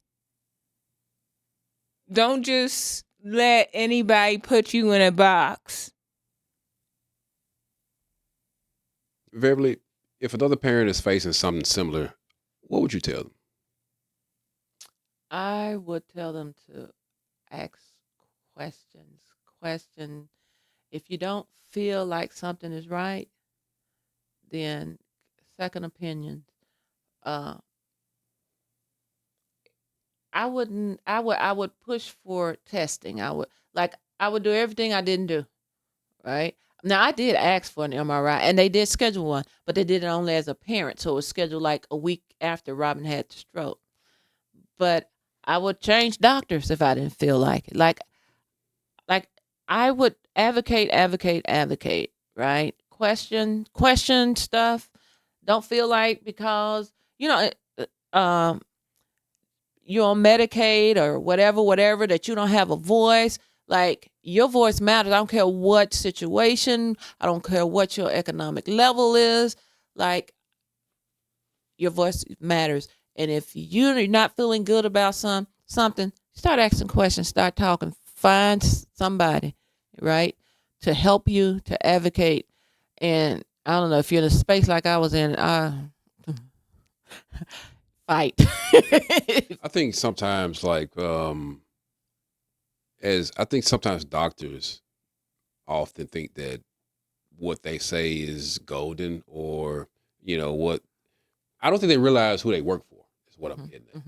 Don't just let anybody put you in a box. Beverly, if another parent is facing something similar, what would you tell them? I would tell them to ask questions. Question. If you don't feel like something is right, then second opinions. I would push for testing. I would do everything I didn't do. Right? Now I did ask for an MRI and they did schedule one, but they did it only as a parent. So it was scheduled like a week after Robin had the stroke. But I would change doctors if I didn't feel like it. Like I would advocate, right? Question stuff. Don't feel like because, you're on Medicaid or whatever, that you don't have a voice. Like, your voice matters. I don't care what situation. I don't care what your economic level is. Like, your voice matters. And if you're not feeling good about something, start asking questions, start talking, find somebody, right, to help you, to advocate. And I don't know, if you're in a space like I was in, fight. I think sometimes sometimes doctors often think that what they say is golden, or, what, I don't think they realize who they work for. What I'm getting at.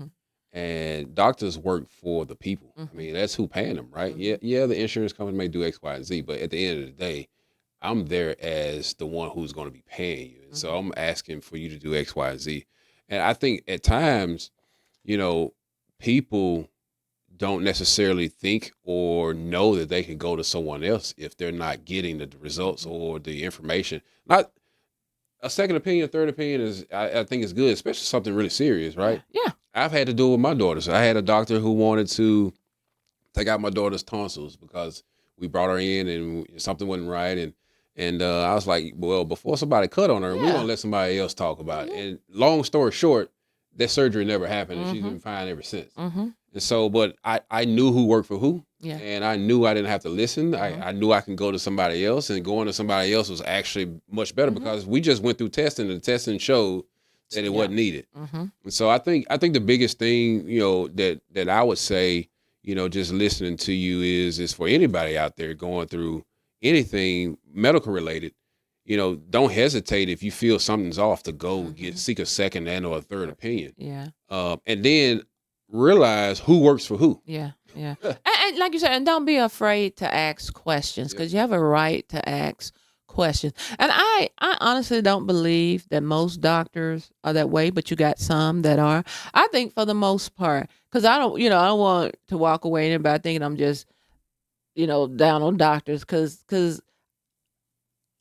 And doctors work for the people. I mean, that's who paying them, right? Yeah, the insurance company may do X, Y, and Z, but at the end of the day, I'm there as the one who's going to be paying you. And so I'm asking for you to do X, Y, and Z. And I think at times, people don't necessarily think or know that they can go to someone else if they're not getting the results or the information. Not a second opinion, a third opinion is, I think, is good, especially something really serious, right? Yeah. I've had to do it with my daughters. I had a doctor who wanted to take out my daughter's tonsils because we brought her in and something wasn't right. And I was like, well, before somebody cut on her, we're Yeah. gonna let somebody else talk about it. And long story short, that surgery never happened, and she's Mhm. been fine ever since. Mm-hmm. And so, but I knew who worked for who, Yeah. and I knew I didn't have to listen. Mhm. I knew I can go to somebody else, and going to somebody else was actually much better Mhm. because we just went through testing, and the testing showed that it Yeah. wasn't needed. Mm-hmm. And so I think the biggest thing, that I would say, just listening to you is for anybody out there going through anything medical related, don't hesitate if you feel something's off to go Mhm. seek a second and or a third opinion. Yeah. And then realize who works for who. Yeah. Yeah. And like you said, and don't be afraid to ask questions because you have a right to ask questions. And I honestly don't believe that most doctors are that way, but you got some that are. I think for the most part, because I don't want to walk away anybody thinking I'm just, down on doctors because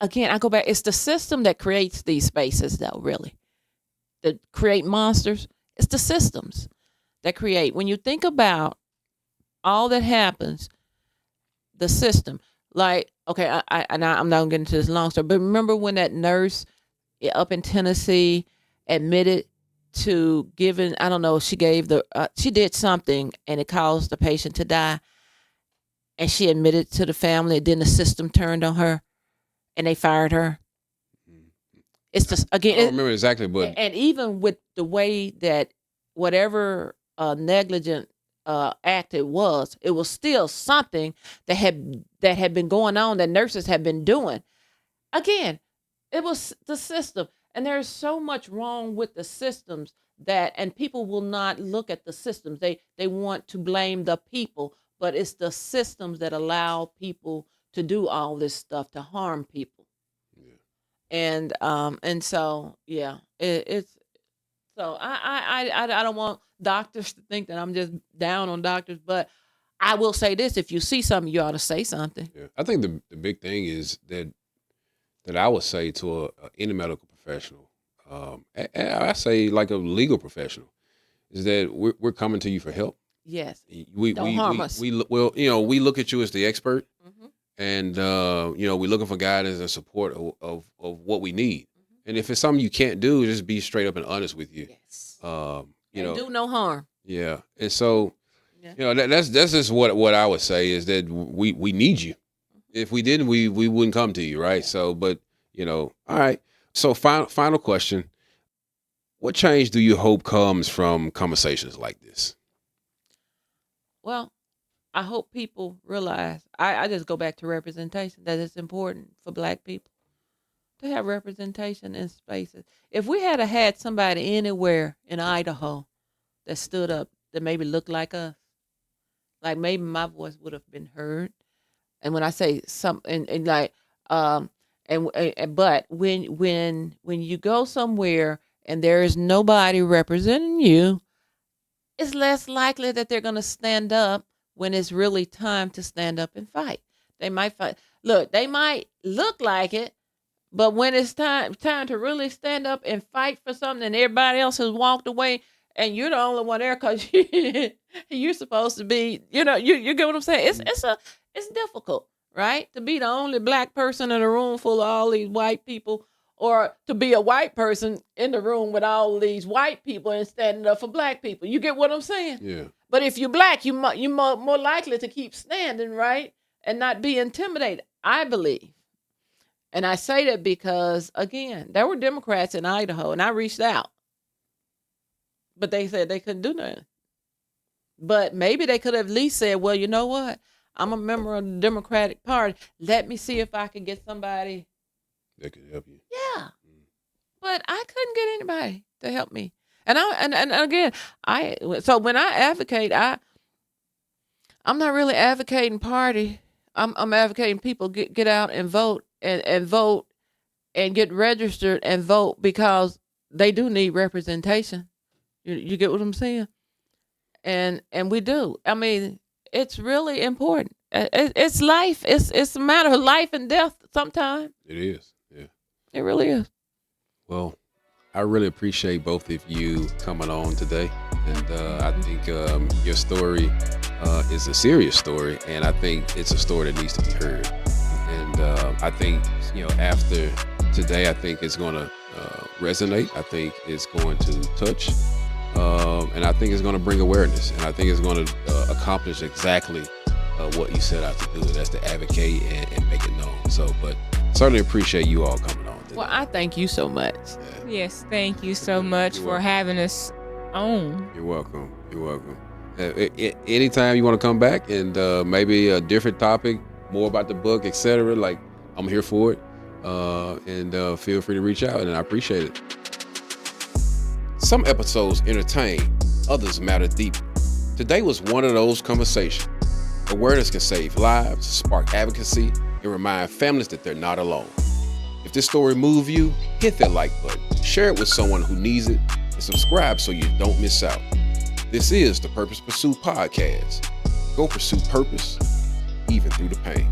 again, I go back, it's the system that creates these spaces though, really. That create monsters. It's the systems that create. When you think about all that happens, the system, like, okay, I'm not gonna get into this long story, but remember when that nurse up in Tennessee admitted to giving, I don't know, she did something and it caused the patient to die, and she admitted to the family, and then the system turned on her and they fired her. It's just, I don't again, remember exactly, but and even with the way that whatever negligent act it was still something that had been going on that nurses had been doing. Again, it was the system, and there's so much wrong with the systems and people will not look at the systems. They want to blame the people, but it's the systems that allow people to do all this stuff to harm people. And so it's so I don't want doctors to think that I'm just down on doctors, but I will say this: if you see something, you ought to say something. yeah, I think the big thing is that I would say to any medical professional, and I say like a legal professional, is that we're coming to you for help. Yes. Don't harm us. We we look at you as the expert, Mhm. and we're looking for guidance and support of what we need. Mhm. And if it's something you can't do, just be straight up and honest with you. Yes. You And know, do no harm. yeah. And so, Yeah. that's just what I would say is that we need you. If we didn't, we wouldn't come to you, right? So, but all right. So, final question: what change do you hope comes from conversations like this? Well, I hope people realize. I just go back to representation. That it's important for Black people to have representation in spaces. If we had somebody anywhere in Idaho that stood up that maybe looked like us, like maybe my voice would have been heard. And when I say some, and like, but when you go somewhere and there is nobody representing you, it's less likely that they're going to stand up when it's really time to stand up and fight. They might fight. Look, they might look like it, but when it's time to really stand up and fight for something, and everybody else has walked away, and you're the only one there because you're supposed to be, you get what I'm saying? It's difficult, right? To be the only Black person in a room full of all these white people, or to be a white person in the room with all these white people and standing up for Black people. You get what I'm saying? Yeah. But if you're Black, you're more likely to keep standing, right? And not be intimidated, I believe. And I say that because, again, there were Democrats in Idaho, and I reached out. But they said they couldn't do nothing. But maybe they could have at least said, well, you know what? I'm a member of the Democratic Party. Let me see if I can get somebody. That could help you. Yeah. But I couldn't get anybody to help me. And again, so when I advocate, I'm not really advocating party. I'm advocating people get out and vote and vote and get registered and vote because they do need representation. You get what I'm saying? And we do. I mean, it's really important. It's life. It's a matter of life and death sometimes. It is. Yeah. It really is. Well, I really appreciate both of you coming on today. And I think your story is a serious story. And I think it's a story that needs to be heard. And I think, after today, I think it's going to resonate. I think it's going to touch. And I think it's going to bring awareness. And I think it's going to accomplish exactly what you set out to do. That's to advocate and make it known. So, but certainly appreciate you all coming on today. Well, I thank you so much. Yes, thank you so much for having us on. You're welcome. You're welcome. Anytime you want to come back and maybe a different topic, more about the book, etc., like, I'm here for it. And feel free to reach out, and I appreciate it. Some episodes entertain, others matter deeply. Today was one of those conversations. Awareness can save lives, spark advocacy, and remind families that they're not alone. If this story moved you, hit that like button, share it with someone who needs it, and subscribe so you don't miss out. This is the Purpose Pursuit Podcast. Go pursue purpose, even through the pain.